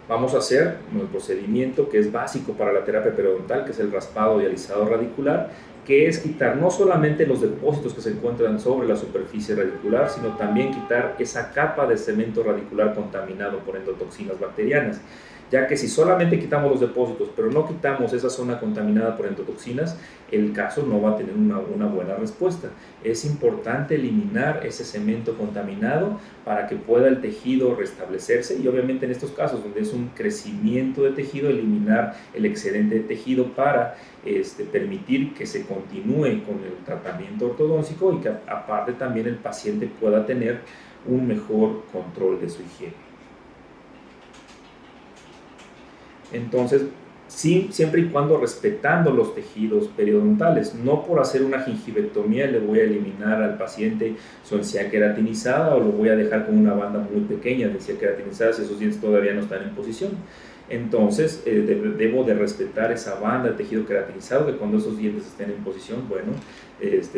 Vamos a hacer el procedimiento que es básico para la terapia periodontal, que es el raspado y alisado radicular, que es quitar no solamente los depósitos que se encuentran sobre la superficie radicular, sino también quitar esa capa de cemento radicular contaminado por endotoxinas bacterianas, ya que si solamente quitamos los depósitos, pero no quitamos esa zona contaminada por endotoxinas, el caso no va a tener una buena respuesta. Es importante eliminar ese cemento contaminado para que pueda el tejido restablecerse, y obviamente en estos casos donde es un crecimiento de tejido, eliminar el excedente de tejido para permitir que se continúe con el tratamiento ortodóntico y que aparte también el paciente pueda tener un mejor control de su higiene. Entonces, sí, siempre y cuando respetando los tejidos periodontales, no por hacer una gingivectomía le voy a eliminar al paciente su encía queratinizada o lo voy a dejar con una banda muy pequeña de encía queratinizada si esos dientes todavía no están en posición. Entonces, debo de respetar esa banda de tejido queratinizado, que cuando esos dientes estén en posición, bueno,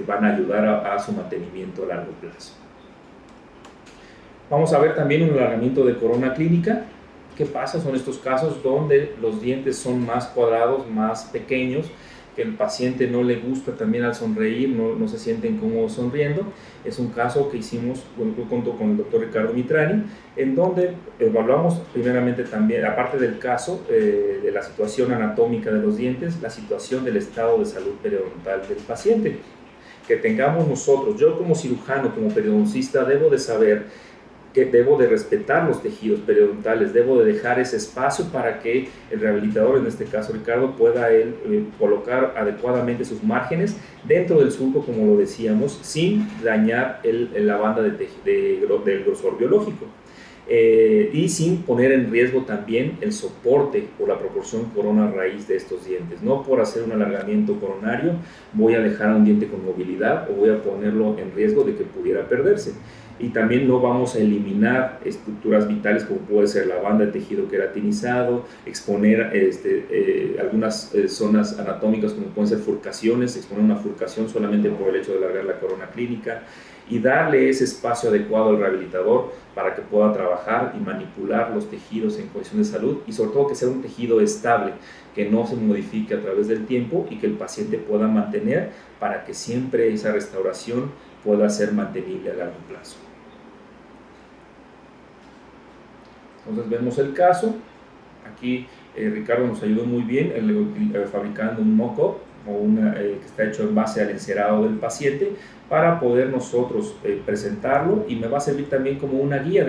van a ayudar a su mantenimiento a largo plazo. Vamos a ver también un alargamiento de corona clínica. ¿Qué pasa? Son estos casos donde los dientes son más cuadrados, más pequeños, que el paciente no le gusta también al sonreír, no se sienten cómodos sonriendo. Es un caso que hicimos junto con el doctor Ricardo Mitrani, en donde evaluamos primeramente también, aparte del caso de la situación anatómica de los dientes, la situación del estado de salud periodontal del paciente. Que tengamos nosotros, yo como cirujano, como periodoncista, debo de saber que debo de respetar los tejidos periodontales, debo de dejar ese espacio para que el rehabilitador, en este caso Ricardo, pueda colocar adecuadamente sus márgenes dentro del surco, como lo decíamos, sin dañar la banda del grosor biológico. Y sin poner en riesgo también el soporte por la proporción corona-raíz de estos dientes. No por hacer un alargamiento coronario voy a dejar a un diente con movilidad o voy a ponerlo en riesgo de que pudiera perderse. Y también no vamos a eliminar estructuras vitales como puede ser la banda de tejido queratinizado, exponer algunas zonas anatómicas como pueden ser furcaciones, exponer una furcación solamente por el hecho de alargar la corona clínica, y darle ese espacio adecuado al rehabilitador para que pueda trabajar y manipular los tejidos en condición de salud, y sobre todo que sea un tejido estable, que no se modifique a través del tiempo y que el paciente pueda mantener para que siempre esa restauración pueda ser mantenible a largo plazo. Entonces vemos el caso. Aquí Ricardo nos ayudó muy bien fabricando un mock-up que está hecho en base al encerado del paciente para poder nosotros presentarlo, y me va a servir también como una guía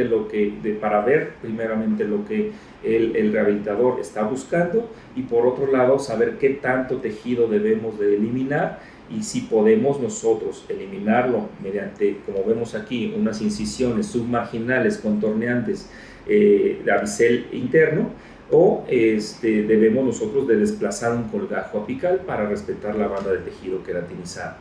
para ver primeramente lo que el rehabilitador está buscando, y por otro lado saber qué tanto tejido debemos de eliminar y si podemos nosotros eliminarlo mediante, como vemos aquí, unas incisiones submarginales contorneantes de bisel interno, o debemos nosotros de desplazar un colgajo apical para respetar la banda de tejido queratinizado.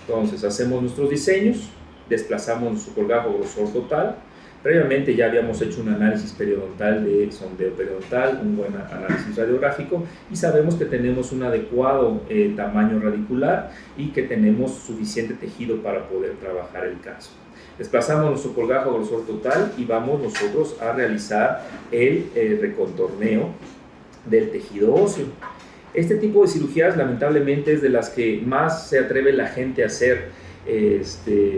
Entonces hacemos nuestros diseños, desplazamos nuestro colgajo grosor total. Previamente ya habíamos hecho un análisis periodontal de sondeo periodontal, un buen análisis radiográfico, y sabemos que tenemos un adecuado tamaño radicular y que tenemos suficiente tejido para poder trabajar el caso. Desplazamos nuestro colgajo grosor total y vamos nosotros a realizar el recontorneo del tejido óseo. Este tipo de cirugías lamentablemente es de las que más se atreve la gente a hacer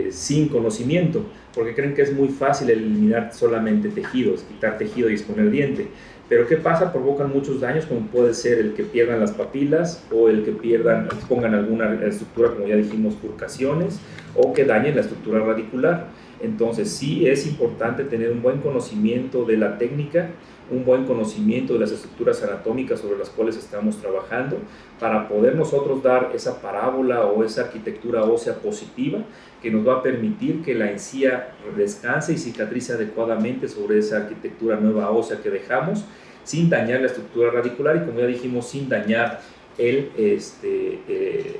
sin conocimiento, porque creen que es muy fácil eliminar solamente tejidos, quitar tejido y exponer diente. Pero ¿qué pasa? Provocan muchos daños, como puede ser el que pierdan las papilas o el que expongan alguna estructura, como ya dijimos, furcaciones, o que dañen la estructura radicular. Entonces sí es importante tener un buen conocimiento de la técnica, un buen conocimiento de las estructuras anatómicas sobre las cuales estamos trabajando, para poder nosotros dar esa parábola o esa arquitectura ósea positiva que nos va a permitir que la encía descanse y cicatrice adecuadamente sobre esa arquitectura nueva ósea que dejamos, sin dañar la estructura radicular y, como ya dijimos, sin dañar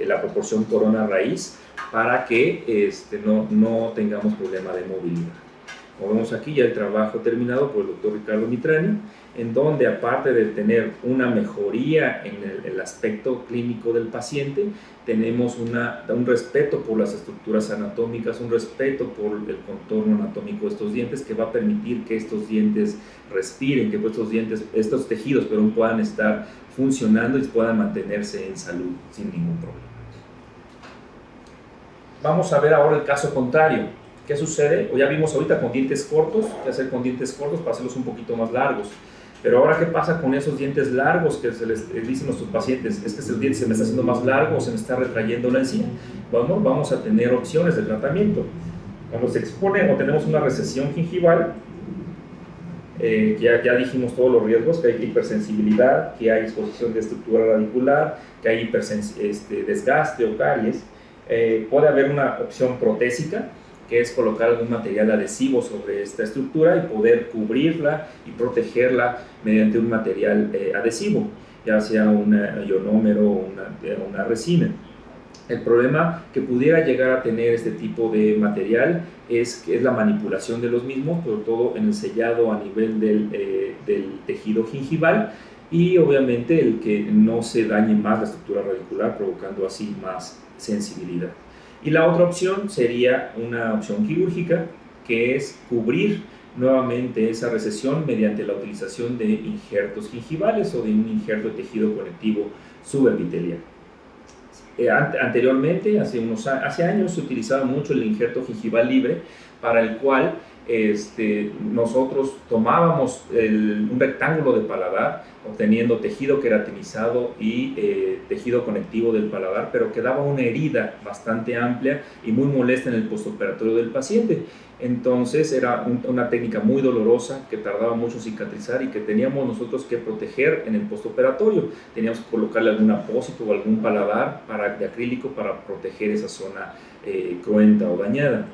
la proporción corona-raíz, para que no tengamos problema de movilidad. Como vemos aquí, ya el trabajo terminado por el doctor Ricardo Mitrani, en donde, aparte de tener una mejoría en el aspecto clínico del paciente, tenemos un respeto por las estructuras anatómicas, un respeto por el contorno anatómico de estos dientes, que va a permitir que estos dientes respiren, que estos tejidos puedan estar funcionando y puedan mantenerse en salud sin ningún problema. Vamos a ver ahora el caso contrario. ¿Qué sucede? O ya vimos ahorita con dientes cortos, qué hacer con dientes cortos para hacerlos un poquito más largos. Pero ahora, ¿qué pasa con esos dientes largos que se les dicen a nuestros pacientes? Es que ese diente se me está haciendo más largo o se me está retrayendo la encía. Bueno, vamos a tener opciones de tratamiento. Cuando se expone o tenemos una recesión gingival, ya dijimos todos los riesgos, que hay hipersensibilidad, que hay exposición de estructura radicular, que hay desgaste o caries. Puede haber una opción protésica, que es colocar algún material adhesivo sobre esta estructura y poder cubrirla y protegerla mediante un material adhesivo, ya sea un ionómero o una resina. El problema que pudiera llegar a tener este tipo de material es la manipulación de los mismos, sobre todo en el sellado a nivel del tejido gingival, y obviamente el que no se dañe más la estructura radicular, provocando así más sensibilidad. Y la otra opción sería una opción quirúrgica, que es cubrir nuevamente esa recesión mediante la utilización de injertos gingivales o de un injerto de tejido conectivo subepitelial. Anteriormente, hace años, se utilizaba mucho el injerto gingival libre, para el cual nosotros tomábamos un rectángulo de paladar, obteniendo tejido queratinizado y tejido conectivo del paladar, pero quedaba una herida bastante amplia y muy molesta en el postoperatorio del paciente. Entonces era una técnica muy dolorosa, que tardaba mucho en cicatrizar y que teníamos nosotros que proteger en el postoperatorio. Teníamos que colocarle algún apósito o algún paladar de acrílico para proteger esa zona cruenta o dañada.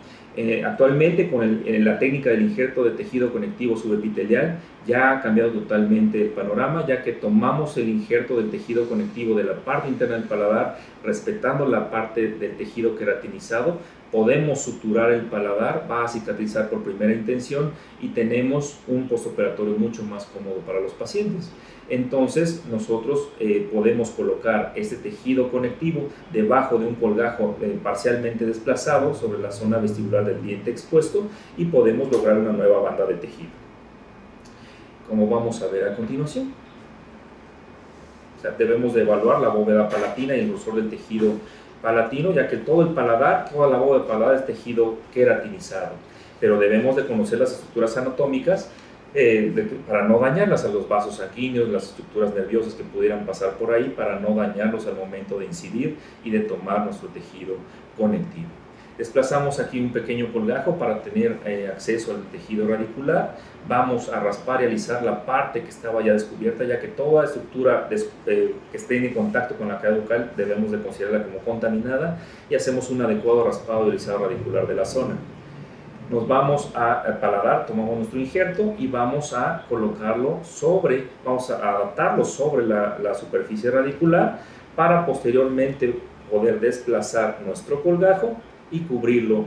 Actualmente, con la técnica del injerto de tejido conectivo subepitelial, ya ha cambiado totalmente el panorama, ya que tomamos el injerto del tejido conectivo de la parte interna del paladar, respetando la parte del tejido queratinizado. Podemos suturar el paladar, va a cicatrizar por primera intención y tenemos un postoperatorio mucho más cómodo para los pacientes. Entonces nosotros podemos colocar este tejido conectivo debajo de un colgajo parcialmente desplazado sobre la zona vestibular del diente expuesto, y podemos lograr una nueva banda de tejido, como vamos a ver a continuación. O sea, debemos de evaluar la bóveda palatina y el grosor del tejido palatino, ya que todo el paladar, toda la bóveda del paladar es tejido queratinizado, pero debemos de conocer las estructuras anatómicas para no dañarlas, a los vasos sanguíneos, las estructuras nerviosas que pudieran pasar por ahí, para no dañarlos al momento de incidir y de tomar nuestro tejido conectivo. Desplazamos aquí un pequeño colgajo para tener acceso al tejido radicular. Vamos a raspar y alisar la parte que estaba ya descubierta, ya que toda estructura que esté en contacto con la cavidad bucal debemos de considerarla como contaminada, y hacemos un adecuado raspado y alisado radicular de la zona. nos vamos al paladar, tomamos nuestro injerto y vamos a colocarlo vamos a adaptarlo sobre la superficie radicular para posteriormente poder desplazar nuestro colgajo y cubrirlo,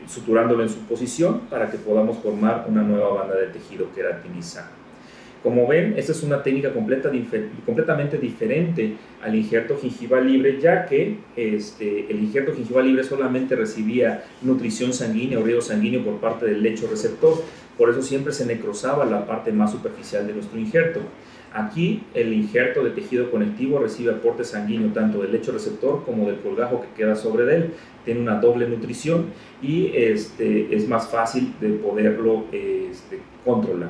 suturándolo en su posición para que podamos formar una nueva banda de tejido queratinizado. Como ven, esta es una técnica completamente diferente al injerto gingival libre, ya que el injerto gingival libre solamente recibía nutrición sanguínea o riego sanguíneo por parte del lecho receptor, por eso siempre se necrosaba la parte más superficial de nuestro injerto. Aquí el injerto de tejido conectivo recibe aporte sanguíneo tanto del lecho receptor como del colgajo que queda sobre él, tiene una doble nutrición y es más fácil de poderlo controlar.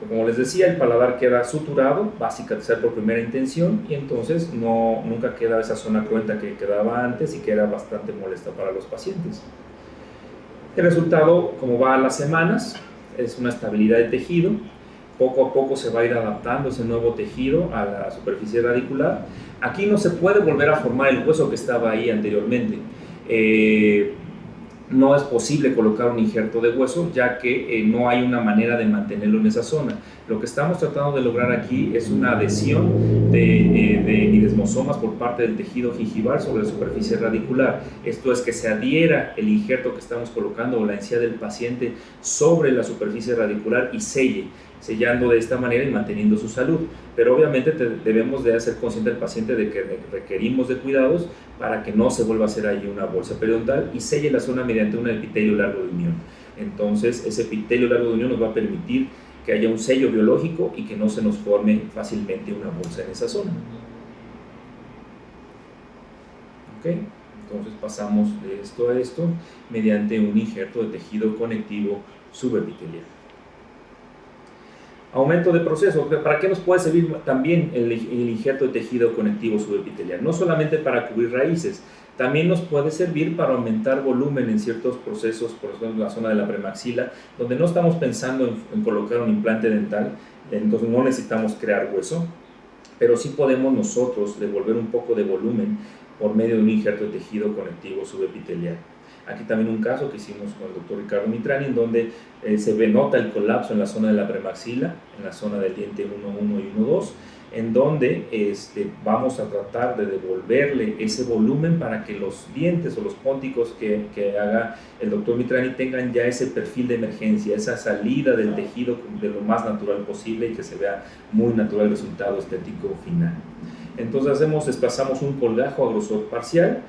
Como les decía, el paladar queda suturado, va a cicatrizar por primera intención y entonces nunca queda esa zona cruenta que quedaba antes y que era bastante molesta para los pacientes. El resultado, como va a las semanas, es una estabilidad de tejido. Poco a poco se va a ir adaptando ese nuevo tejido a la superficie radicular. Aquí no se puede volver a formar el hueso que estaba ahí anteriormente. No es posible colocar un injerto de hueso, ya que no hay una manera de mantenerlo en esa zona. Lo que estamos tratando de lograr aquí es una adhesión de midesmosomas por parte del tejido gingival sobre la superficie radicular. Esto es que se adhiera el injerto que estamos colocando o la encía del paciente sobre la superficie radicular y sellando de esta manera y manteniendo su salud. Pero obviamente debemos de hacer consciente al paciente de que requerimos de cuidados para que no se vuelva a hacer ahí una bolsa periodontal y selle la zona mediante un epitelio largo de unión. Entonces ese epitelio largo de unión nos va a permitir que haya un sello biológico y que no se nos forme fácilmente una bolsa en esa zona. ¿Okay? Entonces pasamos de esto a esto mediante un injerto de tejido conectivo subepitelial. Aumento de proceso. ¿Para qué nos puede servir también el injerto de tejido conectivo subepitelial? No solamente para cubrir raíces, también nos puede servir para aumentar volumen en ciertos procesos, por ejemplo en la zona de la premaxila, donde no estamos pensando en colocar un implante dental, entonces no necesitamos crear hueso, pero sí podemos nosotros devolver un poco de volumen por medio de un injerto de tejido conectivo subepitelial. Aquí también un caso que hicimos con el doctor Ricardo Mitrani, en donde se nota el colapso en la zona de la premaxila, en la zona del diente 1.1 y 1.2, en donde vamos a tratar de devolverle ese volumen para que los dientes o los pónticos que haga el doctor Mitrani tengan ya ese perfil de emergencia, esa salida del tejido de lo más natural posible y que se vea muy natural el resultado estético final. Entonces desplazamos un colgajo a grosor parcial,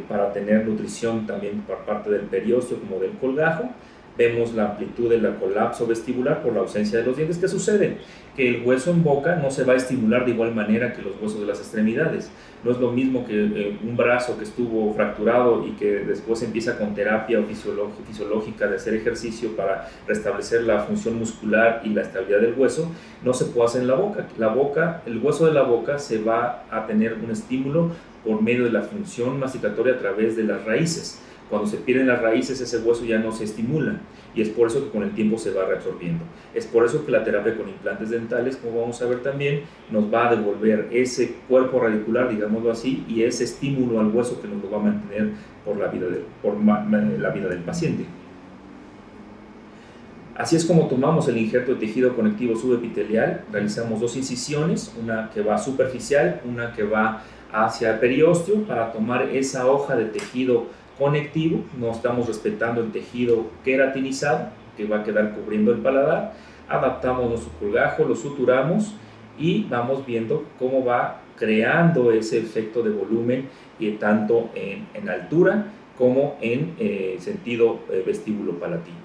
para tener nutrición también por parte del periósteo como del colgajo. Vemos la amplitud del colapso vestibular por la ausencia de los dientes. ¿Qué sucede? Que el hueso en boca no se va a estimular de igual manera que los huesos de las extremidades. No es lo mismo que un brazo que estuvo fracturado y que después empieza con terapia fisiológica de hacer ejercicio para restablecer la función muscular y la estabilidad del hueso. No se puede hacer en la boca. El hueso de la boca se va a tener un estímulo por medio de la función masticatoria a través de las raíces. Cuando se pierden las raíces, ese hueso ya no se estimula y es por eso que con el tiempo se va reabsorbiendo. Es por eso que la terapia con implantes dentales, como vamos a ver también, nos va a devolver ese cuerpo radicular, digámoslo así, y ese estímulo al hueso que nos lo va a mantener por la vida del paciente. Así es como tomamos el injerto de tejido conectivo subepitelial. Realizamos dos incisiones, una que va superficial, una que va hacia el periósteo, para tomar esa hoja de tejido conectivo. No estamos respetando el tejido queratinizado que va a quedar cubriendo el paladar. Adaptamos nuestro colgajo, lo suturamos y vamos viendo cómo va creando ese efecto de volumen, tanto en altura como en sentido vestíbulo palatino.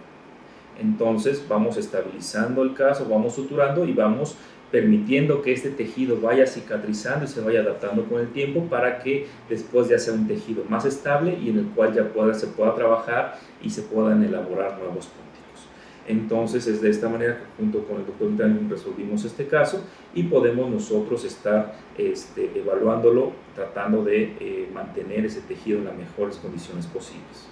Entonces vamos estabilizando el caso, vamos suturando y vamos permitiendo que este tejido vaya cicatrizando y se vaya adaptando con el tiempo para que después ya sea un tejido más estable y en el cual ya se pueda trabajar y se puedan elaborar nuevos pónticos. Entonces es de esta manera que junto con el doctor Mitrani resolvimos este caso y podemos nosotros estar evaluándolo, tratando de mantener ese tejido en las mejores condiciones posibles.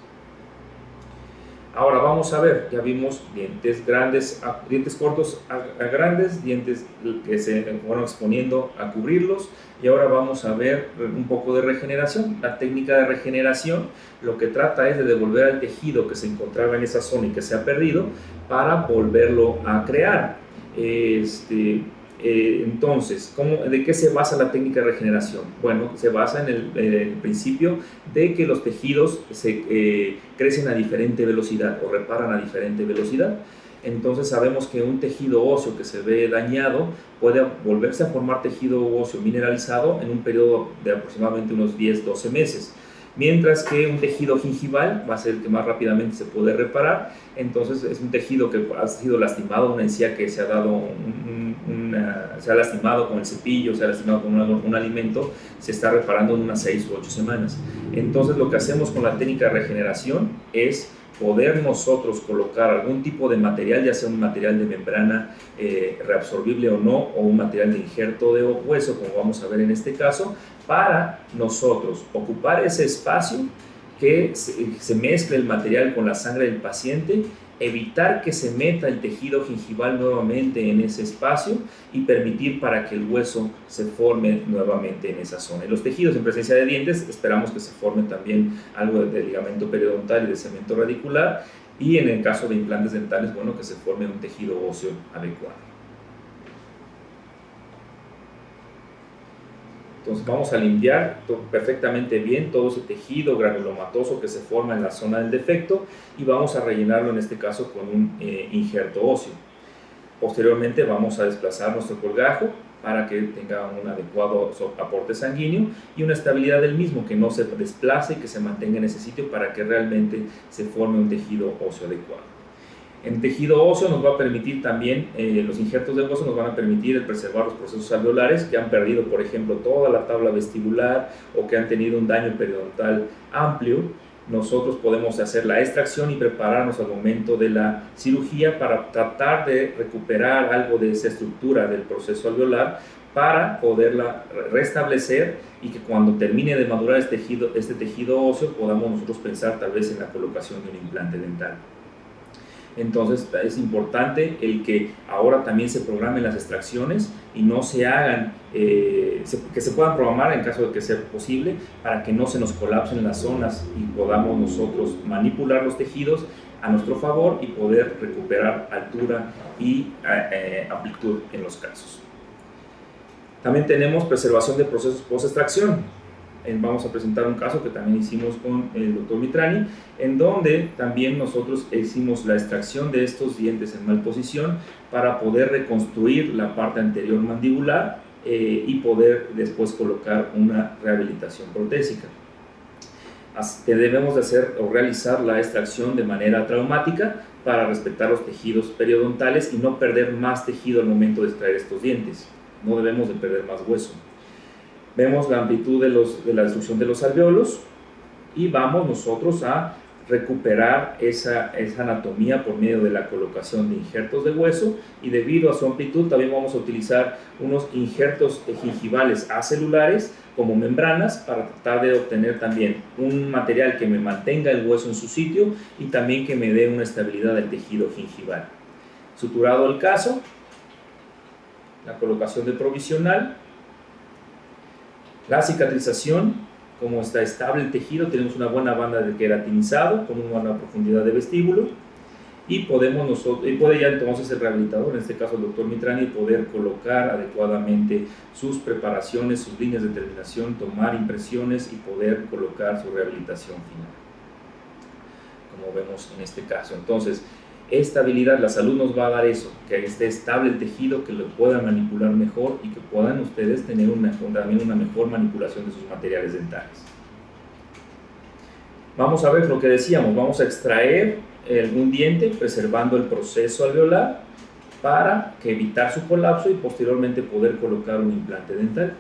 Ahora vamos a ver, ya vimos dientes grandes, dientes cortos a grandes, dientes que se fueron exponiendo a cubrirlos, y ahora vamos a ver un poco de regeneración. La técnica de regeneración lo que trata es de devolver al tejido que se encontraba en esa zona y que se ha perdido para volverlo a crear. Entonces, ¿de qué se basa la técnica de regeneración? Bueno, se basa en el principio de que los tejidos crecen a diferente velocidad o reparan a diferente velocidad. Entonces sabemos que un tejido óseo que se ve dañado puede volverse a formar tejido óseo mineralizado en un periodo de aproximadamente unos 10-12 meses. Mientras que un tejido gingival va a ser el que más rápidamente se puede reparar. Entonces es un tejido que ha sido lastimado, una encía que se ha dado se ha lastimado con el cepillo, se ha lastimado con un alimento, se está reparando en unas 6 u 8 semanas. Entonces lo que hacemos con la técnica de regeneración es poder nosotros colocar algún tipo de material, ya sea un material de membrana reabsorbible o no, o un material de injerto de hueso, como vamos a ver en este caso, para nosotros ocupar ese espacio, que se mezcle el material con la sangre del paciente, evitar que se meta el tejido gingival nuevamente en ese espacio y permitir para que el hueso se forme nuevamente en esa zona. En los tejidos en presencia de dientes esperamos que se forme también algo de ligamento periodontal y de cemento radicular, y en el caso de implantes dentales, bueno, que se forme un tejido óseo adecuado. Entonces vamos a limpiar perfectamente bien todo ese tejido granulomatoso que se forma en la zona del defecto, y vamos a rellenarlo en este caso con un injerto óseo. Posteriormente vamos a desplazar nuestro colgajo para que tenga un adecuado aporte sanguíneo y una estabilidad del mismo, que no se desplace y que se mantenga en ese sitio para que realmente se forme un tejido óseo adecuado. En tejido óseo nos va a permitir también, los injertos de hueso nos van a permitir el preservar los procesos alveolares que han perdido, por ejemplo, toda la tabla vestibular o que han tenido un daño periodontal amplio. Nosotros podemos hacer la extracción y prepararnos al momento de la cirugía para tratar de recuperar algo de esa estructura del proceso alveolar para poderla restablecer, y que cuando termine de madurar este tejido óseo podamos nosotros pensar tal vez en la colocación de un implante dental. Entonces es importante el que ahora también se programen las extracciones y no se hagan, que se puedan programar en caso de que sea posible, para que no se nos colapsen las zonas y podamos nosotros manipular los tejidos a nuestro favor y poder recuperar altura y amplitud en los casos. También tenemos preservación de procesos post-extracción. Vamos a presentar un caso que también hicimos con el doctor Mitrani, en donde también nosotros hicimos la extracción de estos dientes en malposición para poder reconstruir la parte anterior mandibular y poder después colocar una rehabilitación protésica. Debemos de hacer o realizar la extracción de manera traumática para respetar los tejidos periodontales y no perder más tejido al momento de extraer estos dientes. No debemos de perder más hueso. Vemos la amplitud de la destrucción de los alvéolos y vamos nosotros a recuperar esa anatomía por medio de la colocación de injertos de hueso, y debido a su amplitud también vamos a utilizar unos injertos gingivales acelulares como membranas para tratar de obtener también un material que me mantenga el hueso en su sitio y también que me dé una estabilidad del tejido gingival. Suturado el caso, la colocación de provisional, la cicatrización, como está estable el tejido, tenemos una buena banda de queratinizado con una buena profundidad de vestíbulo, y puede ya entonces el rehabilitador, en este caso el doctor Mitrani, poder colocar adecuadamente sus preparaciones, sus líneas de terminación, tomar impresiones y poder colocar su rehabilitación final, como vemos en este caso. Entonces, estabilidad, la salud nos va a dar eso, que esté estable el tejido, que lo puedan manipular mejor y que puedan ustedes tener también una mejor manipulación de sus materiales dentales. Vamos a ver lo que decíamos, vamos a extraer algún diente preservando el proceso alveolar para evitar su colapso y posteriormente poder colocar un implante dental.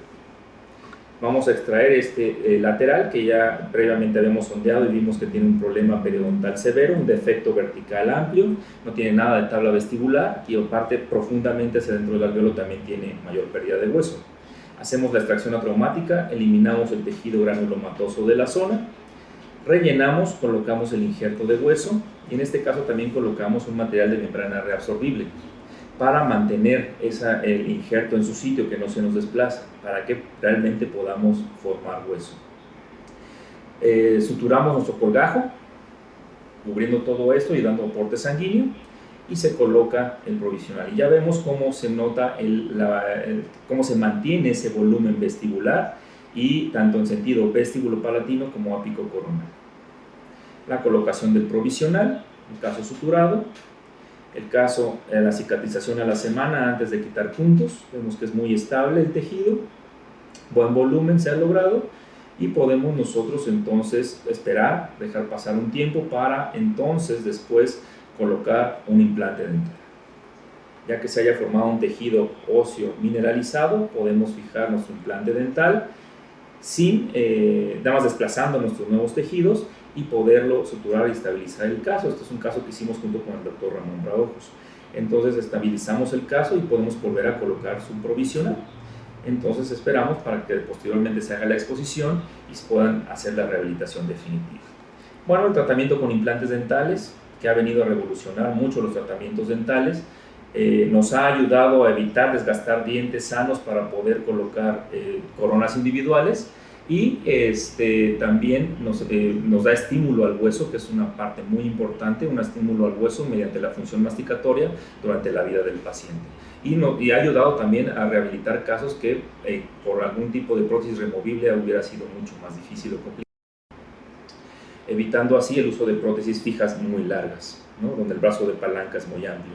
Vamos a extraer este lateral que ya previamente habíamos sondeado y vimos que tiene un problema periodontal severo, un defecto vertical amplio, no tiene nada de tabla vestibular y parte profundamente hacia dentro del alveolo también tiene mayor pérdida de hueso. Hacemos la extracción atraumática, eliminamos el tejido granulomatoso de la zona Rellenamos, colocamos el injerto de hueso y en este caso también colocamos un material de membrana reabsorbible para mantener el injerto en su sitio, que no se nos desplaza, para que realmente podamos formar hueso. Suturamos nuestro colgajo, cubriendo todo esto y dando aporte sanguíneo, y se coloca el provisional. Y ya vemos cómo se nota, cómo se mantiene ese volumen vestibular, y tanto en sentido vestíbulo-palatino como ápico-coronal. La colocación del provisional, el caso suturado, el caso la cicatrización a la semana antes de quitar puntos. Vemos que es muy estable el tejido, buen volumen se ha logrado, y podemos nosotros entonces esperar, dejar pasar un tiempo para entonces después colocar un implante dental. Ya que se haya formado un tejido óseo mineralizado, podemos fijar nuestro implante dental sin, nada más desplazando nuestros nuevos tejidos y poderlo suturar y estabilizar el caso. Este es un caso que hicimos junto con el doctor Ramón Braojos. Entonces estabilizamos el caso y podemos volver a colocar su provisional. Entonces esperamos para que posteriormente se haga la exposición y se puedan hacer la rehabilitación definitiva. Bueno, el tratamiento con implantes dentales, que ha venido a revolucionar mucho los tratamientos dentales, nos ha ayudado a evitar desgastar dientes sanos para poder colocar coronas individuales, y también nos da estímulo al hueso, que es una parte muy importante, un estímulo al hueso mediante la función masticatoria durante la vida del paciente. Y ha ayudado también a rehabilitar casos que por algún tipo de prótesis removible hubiera sido mucho más difícil o complicado, evitando así el uso de prótesis fijas muy largas, ¿no? Donde el brazo de palanca es muy amplio.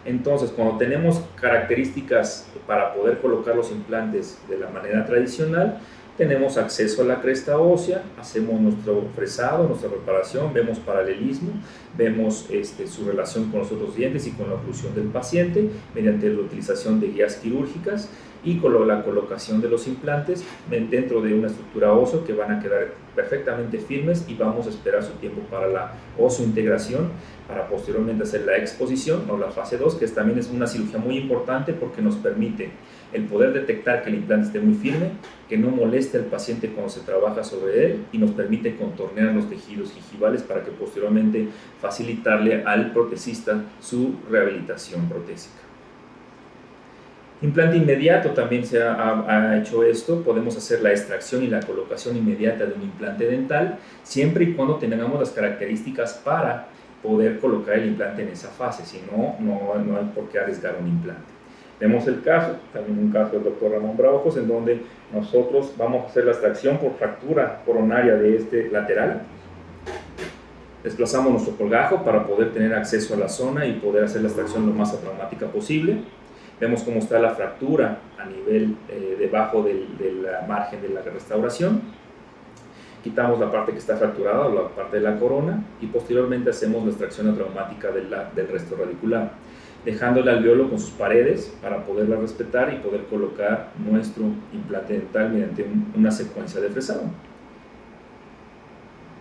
Entonces, cuando tenemos características para poder colocar los implantes de la manera tradicional, tenemos acceso a la cresta ósea, hacemos nuestro fresado, nuestra preparación, vemos paralelismo, vemos su relación con los otros dientes y con la oclusión del paciente mediante la utilización de guías quirúrgicas, y con la colocación de los implantes dentro de una estructura ósea que van a quedar perfectamente firmes, y vamos a esperar su tiempo para la oseointegración, para posteriormente hacer la exposición o la fase 2, que también es una cirugía muy importante porque nos permite el poder detectar que el implante esté muy firme, que no moleste al paciente cuando se trabaja sobre él, y nos permite contornear los tejidos gingivales para que posteriormente facilitarle al protesista su rehabilitación protésica. Implante inmediato, también se ha hecho esto. Podemos hacer la extracción y la colocación inmediata de un implante dental, siempre y cuando tengamos las características para poder colocar el implante en esa fase. Si no, no hay por qué arriesgar un implante. Vemos el caso, también un caso del doctor Ramón Braojos, en donde nosotros vamos a hacer la extracción por fractura coronaria de este lateral. Desplazamos nuestro colgajo para poder tener acceso a la zona y poder hacer la extracción lo más atraumática posible. Vemos cómo está la fractura a nivel debajo de la margen de la restauración. Quitamos la parte que está fracturada, o la parte de la corona, y posteriormente hacemos la extracción atraumática del resto radicular, dejando el alveolo con sus paredes para poderla respetar y poder colocar nuestro implante dental mediante una secuencia de fresado.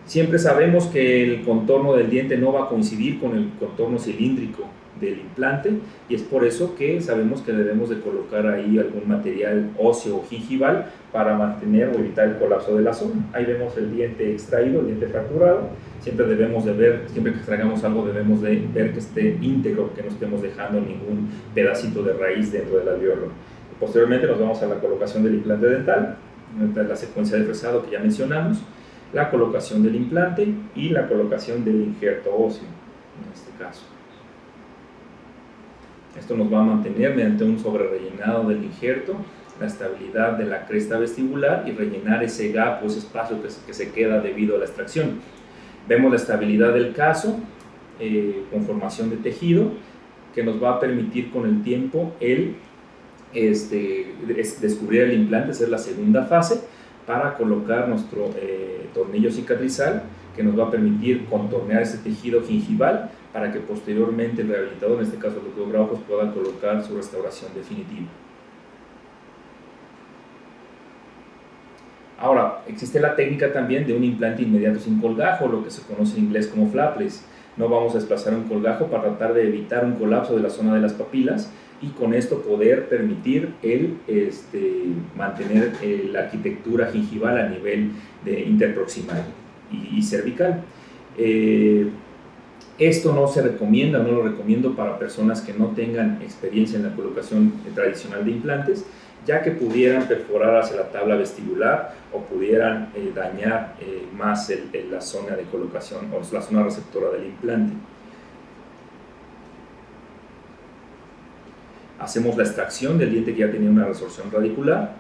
Siempre sabemos que el contorno del diente no va a coincidir con el contorno cilíndrico del implante, y es por eso que sabemos que debemos de colocar ahí algún material óseo o gingival para mantener o evitar el colapso de la zona. Ahí vemos el diente extraído, el diente fracturado. Siempre debemos de ver, siempre que extraigamos algo, debemos de ver que esté íntegro, que no estemos dejando ningún pedacito de raíz dentro del alveolo. Posteriormente nos vamos a la colocación del implante dental, la secuencia de fresado que ya mencionamos, la colocación del implante y la colocación del injerto óseo, en este caso. Esto nos va a mantener mediante un sobrerellenado del injerto, la estabilidad de la cresta vestibular y rellenar ese gap o ese espacio que se queda debido a la extracción. Vemos la estabilidad del caso con formación de tejido, que nos va a permitir con el tiempo descubrir el implante, hacer la segunda fase para colocar nuestro tornillo cicatrizal, que nos va a permitir contornear ese tejido gingival para que posteriormente el rehabilitador, en este caso el doctor Braojos, pueda colocar su restauración definitiva. Ahora, existe la técnica también de un implante inmediato sin colgajo, lo que se conoce en inglés como flapless. No vamos a desplazar un colgajo para tratar de evitar un colapso de la zona de las papilas, y con esto poder permitir mantener la arquitectura gingival a nivel interproximal. y cervical. Esto no se recomienda, no lo recomiendo para personas que no tengan experiencia en la colocación tradicional de implantes, ya que pudieran perforar hacia la tabla vestibular o pudieran dañar más la zona de colocación o la zona receptora del implante. Hacemos la extracción del diente que ya tenía una resorción radicular.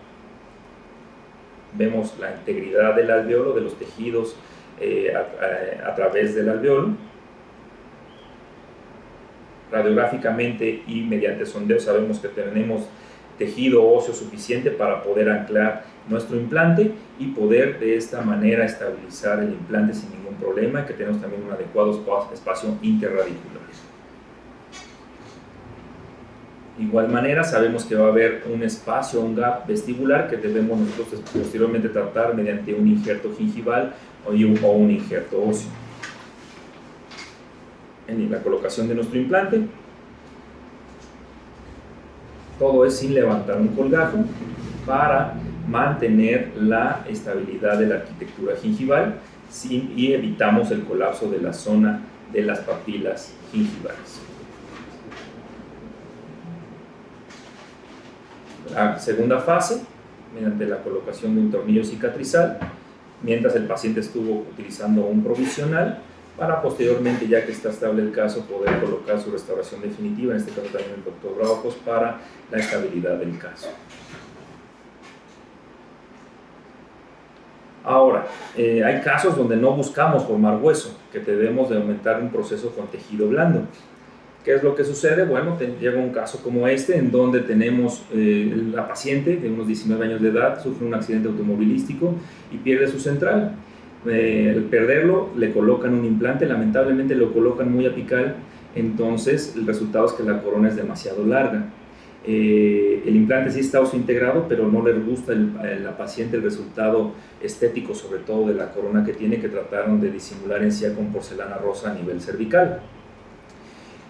Vemos la integridad del alveolo, de los tejidos a través del alveolo. Radiográficamente y mediante sondeo sabemos que tenemos tejido óseo suficiente para poder anclar nuestro implante y poder de esta manera estabilizar el implante sin ningún problema, y que tenemos también un adecuado espacio interradicular. De igual manera sabemos que va a haber un espacio, un gap vestibular que debemos nosotros posteriormente tratar mediante un injerto gingival o un injerto óseo. En la colocación de nuestro implante, todo es sin levantar un colgajo para mantener la estabilidad de la arquitectura gingival y evitamos el colapso de la zona de las papilas gingivales. La segunda fase, mediante la colocación de un tornillo cicatrizal, mientras el paciente estuvo utilizando un provisional, para posteriormente, ya que está estable el caso, poder colocar su restauración definitiva, en este caso también el doctor Braujos, para la estabilidad del caso. Ahora, hay casos donde no buscamos formar hueso, que debemos de aumentar un proceso con tejido blando. ¿Qué es lo que sucede? Bueno, llega un caso como este, en donde tenemos la paciente de unos 19 años de edad, sufre un accidente automovilístico y pierde su central. Al perderlo, le colocan un implante, lamentablemente lo colocan muy apical, entonces el resultado es que la corona es demasiado larga. El implante sí está integrado, pero no le gusta a la paciente el resultado estético, sobre todo de la corona que tiene, que trataron de disimular en sí con porcelana rosa a nivel cervical.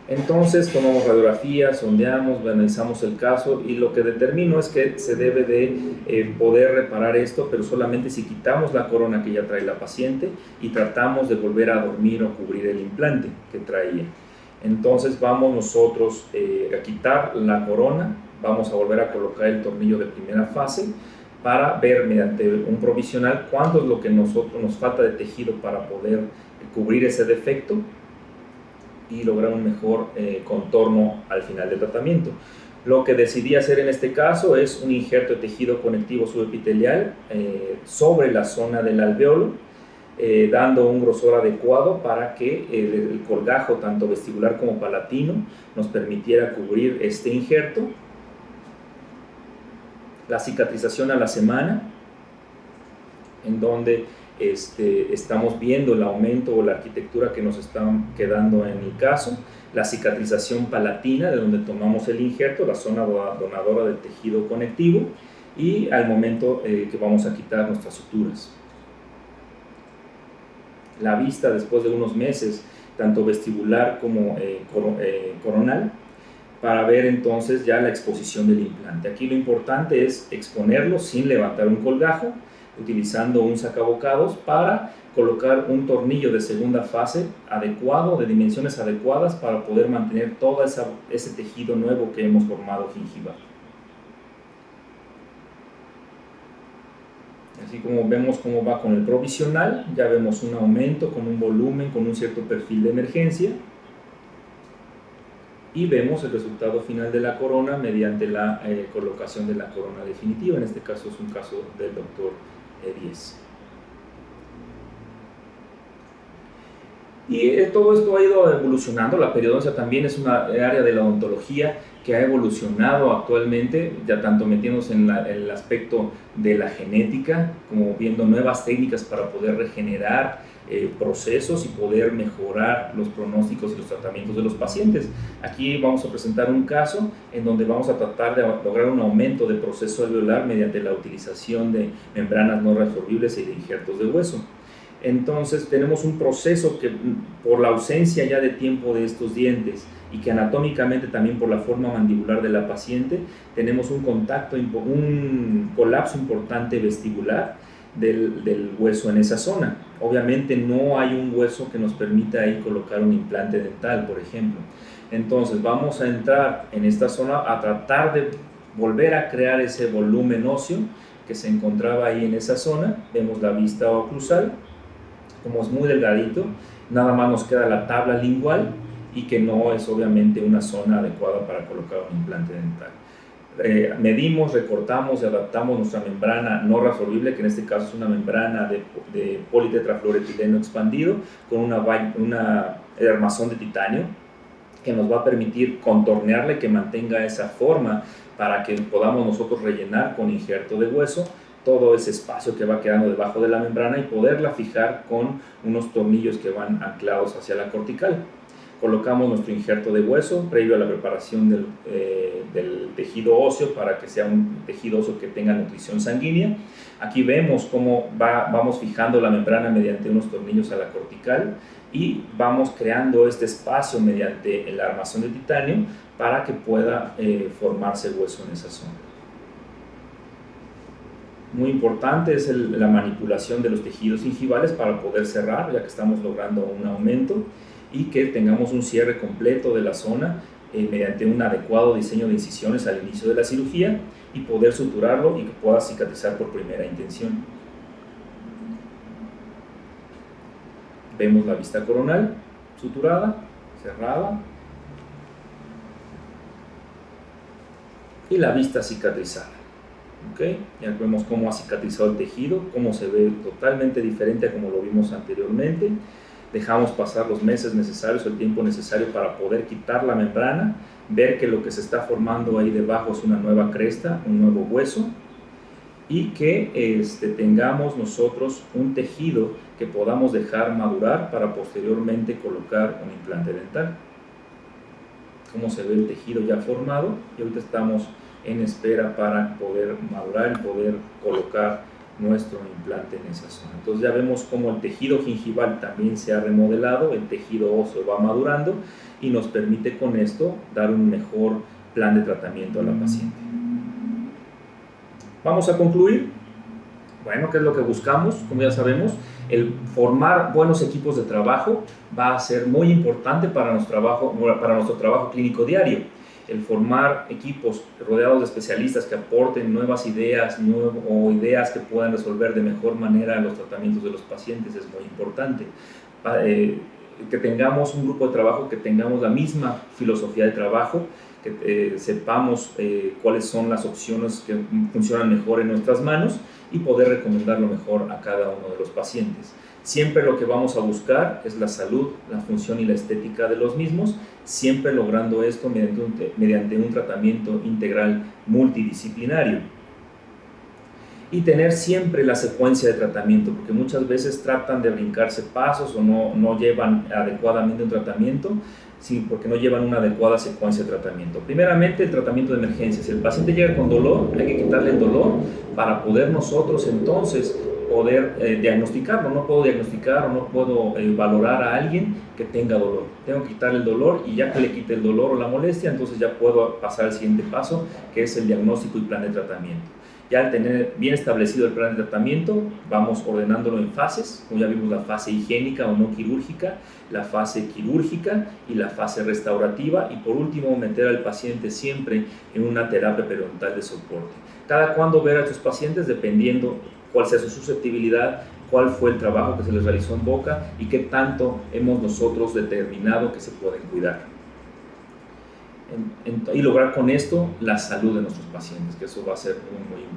Entonces tomamos radiografías, sondeamos, analizamos el caso y lo que determino es que se debe de poder reparar esto, pero solamente si quitamos la corona que ya trae la paciente y tratamos de volver a dormir o cubrir el implante que traía. Entonces vamos nosotros a quitar la corona, vamos a volver a colocar el tornillo de primera fase para ver mediante un provisional cuánto es lo que nos falta de tejido para poder cubrir ese defecto y lograr un mejor contorno al final del tratamiento. Lo que decidí hacer en este caso es un injerto de tejido conectivo subepitelial sobre la zona del alveolo, dando un grosor adecuado para que el colgajo, tanto vestibular como palatino, nos permitiera cubrir este injerto. La cicatrización a la semana, en donde estamos viendo el aumento o la arquitectura que nos está quedando en el caso, la cicatrización palatina, de donde tomamos el injerto, la zona donadora del tejido conectivo, y al momento que vamos a quitar nuestras suturas. La vista después de unos meses, tanto vestibular como coronal, para ver entonces ya la exposición del implante. Aquí lo importante es exponerlo sin levantar un colgajo, utilizando un sacabocados para colocar un tornillo de segunda fase adecuado, de dimensiones adecuadas, para poder mantener todo ese tejido nuevo que hemos formado gingival. Así como vemos cómo va con el provisional, ya vemos un aumento con un volumen, con un cierto perfil de emergencia, y vemos el resultado final de la corona mediante la colocación de la corona definitiva. En este caso es un caso del doctor E10. Y todo esto ha ido evolucionando. La periodoncia también es una área de la odontología que ha evolucionado actualmente, ya tanto metiéndose en el aspecto de la genética, como viendo nuevas técnicas para poder regenerar procesos y poder mejorar los pronósticos y los tratamientos de los pacientes. Aquí vamos a presentar un caso en donde vamos a tratar de lograr un aumento de proceso alveolar mediante la utilización de membranas no reabsorbibles y de injertos de hueso. Entonces tenemos un proceso que, por la ausencia ya de tiempo de estos dientes y que anatómicamente también por la forma mandibular de la paciente, tenemos un colapso importante vestibular del hueso en esa zona. Obviamente no hay un hueso que nos permita ahí colocar un implante dental, por ejemplo. Entonces vamos a entrar en esta zona a tratar de volver a crear ese volumen óseo que se encontraba ahí en esa zona. Vemos la vista oclusal, como es muy delgadito, nada más nos queda la tabla lingual y que no es obviamente una zona adecuada para colocar un implante dental. Medimos, recortamos y adaptamos nuestra membrana no reabsorbible, que en este caso es una membrana de politetrafluoretileno expandido con una armazón de titanio que nos va a permitir contornearle, que mantenga esa forma para que podamos nosotros rellenar con injerto de hueso todo ese espacio que va quedando debajo de la membrana y poderla fijar con unos tornillos que van anclados hacia la cortical. Colocamos nuestro injerto de hueso previo a la preparación del tejido óseo para que sea un tejido óseo que tenga nutrición sanguínea. Aquí vemos cómo vamos fijando la membrana mediante unos tornillos a la cortical y vamos creando este espacio mediante el armazón de titanio para que pueda formarse hueso en esa zona. Muy importante es la manipulación de los tejidos gingivales para poder cerrar, ya que estamos logrando un aumento, y que tengamos un cierre completo de la zona mediante un adecuado diseño de incisiones al inicio de la cirugía y poder suturarlo y que pueda cicatrizar por primera intención. Vemos la vista coronal suturada, cerrada, y la vista cicatrizada. ¿Okay? Ya vemos cómo ha cicatrizado el tejido, cómo se ve totalmente diferente a como lo vimos anteriormente. Dejamos pasar los meses necesarios, el tiempo necesario para poder quitar la membrana, ver que lo que se está formando ahí debajo es una nueva cresta, un nuevo hueso, y que tengamos nosotros un tejido que podamos dejar madurar para posteriormente colocar un implante dental. Cómo se ve el tejido ya formado, y ahorita estamos en espera para poder madurar y poder colocar nuestro implante en esa zona. Entonces ya vemos cómo el tejido gingival también se ha remodelado, el tejido óseo va madurando y nos permite con esto dar un mejor plan de tratamiento a la paciente. Vamos a concluir. Bueno, ¿qué es lo que buscamos? Como ya sabemos, el formar buenos equipos de trabajo va a ser muy importante para nuestro trabajo clínico diario. El formar equipos rodeados de especialistas que aporten nuevas ideas o ideas que puedan resolver de mejor manera los tratamientos de los pacientes es muy importante. Que tengamos un grupo de trabajo, que tengamos la misma filosofía de trabajo, que sepamos cuáles son las opciones que funcionan mejor en nuestras manos y poder recomendar lo mejor a cada uno de los pacientes. Siempre lo que vamos a buscar es la salud, la función y la estética de los mismos, siempre logrando esto mediante un tratamiento integral multidisciplinario. Y tener siempre la secuencia de tratamiento, porque muchas veces tratan de brincarse pasos o no llevan adecuadamente un tratamiento, sí, porque no llevan una adecuada secuencia de tratamiento. Primeramente, el tratamiento de emergencia. Si el paciente llega con dolor, hay que quitarle el dolor para poder nosotros entonces diagnosticarlo. No puedo diagnosticar o no puedo valorar a alguien que tenga dolor. Tengo que quitarle el dolor, y ya que le quite el dolor o la molestia, entonces ya puedo pasar al siguiente paso, que es el diagnóstico y plan de tratamiento. Ya al tener bien establecido el plan de tratamiento, vamos ordenándolo en fases, como ya vimos, la fase higiénica o no quirúrgica, la fase quirúrgica y la fase restaurativa, y por último meter al paciente siempre en una terapia periodontal de soporte. Cada cuándo ver a estos pacientes dependiendo cuál sea su susceptibilidad, cuál fue el trabajo que se les realizó en boca y qué tanto hemos nosotros determinado que se pueden cuidar. Y lograr con esto la salud de nuestros pacientes, que eso va a ser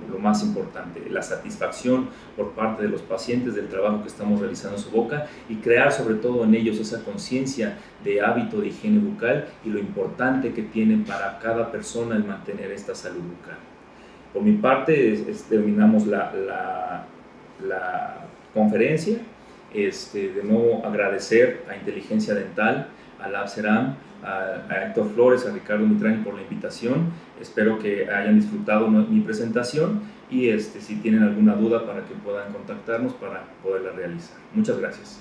lo más importante, la satisfacción por parte de los pacientes del trabajo que estamos realizando en su boca, y crear sobre todo en ellos esa conciencia de hábito de higiene bucal y lo importante que tiene para cada persona el mantener esta salud bucal. Por mi parte, terminamos la conferencia. De nuevo agradecer a Inteligencia Dental, a LabCeram, a Héctor Flores, a Ricardo Mitrani por la invitación. Espero que hayan disfrutado mi presentación, y si tienen alguna duda, para que puedan contactarnos para poderla realizar. Muchas gracias.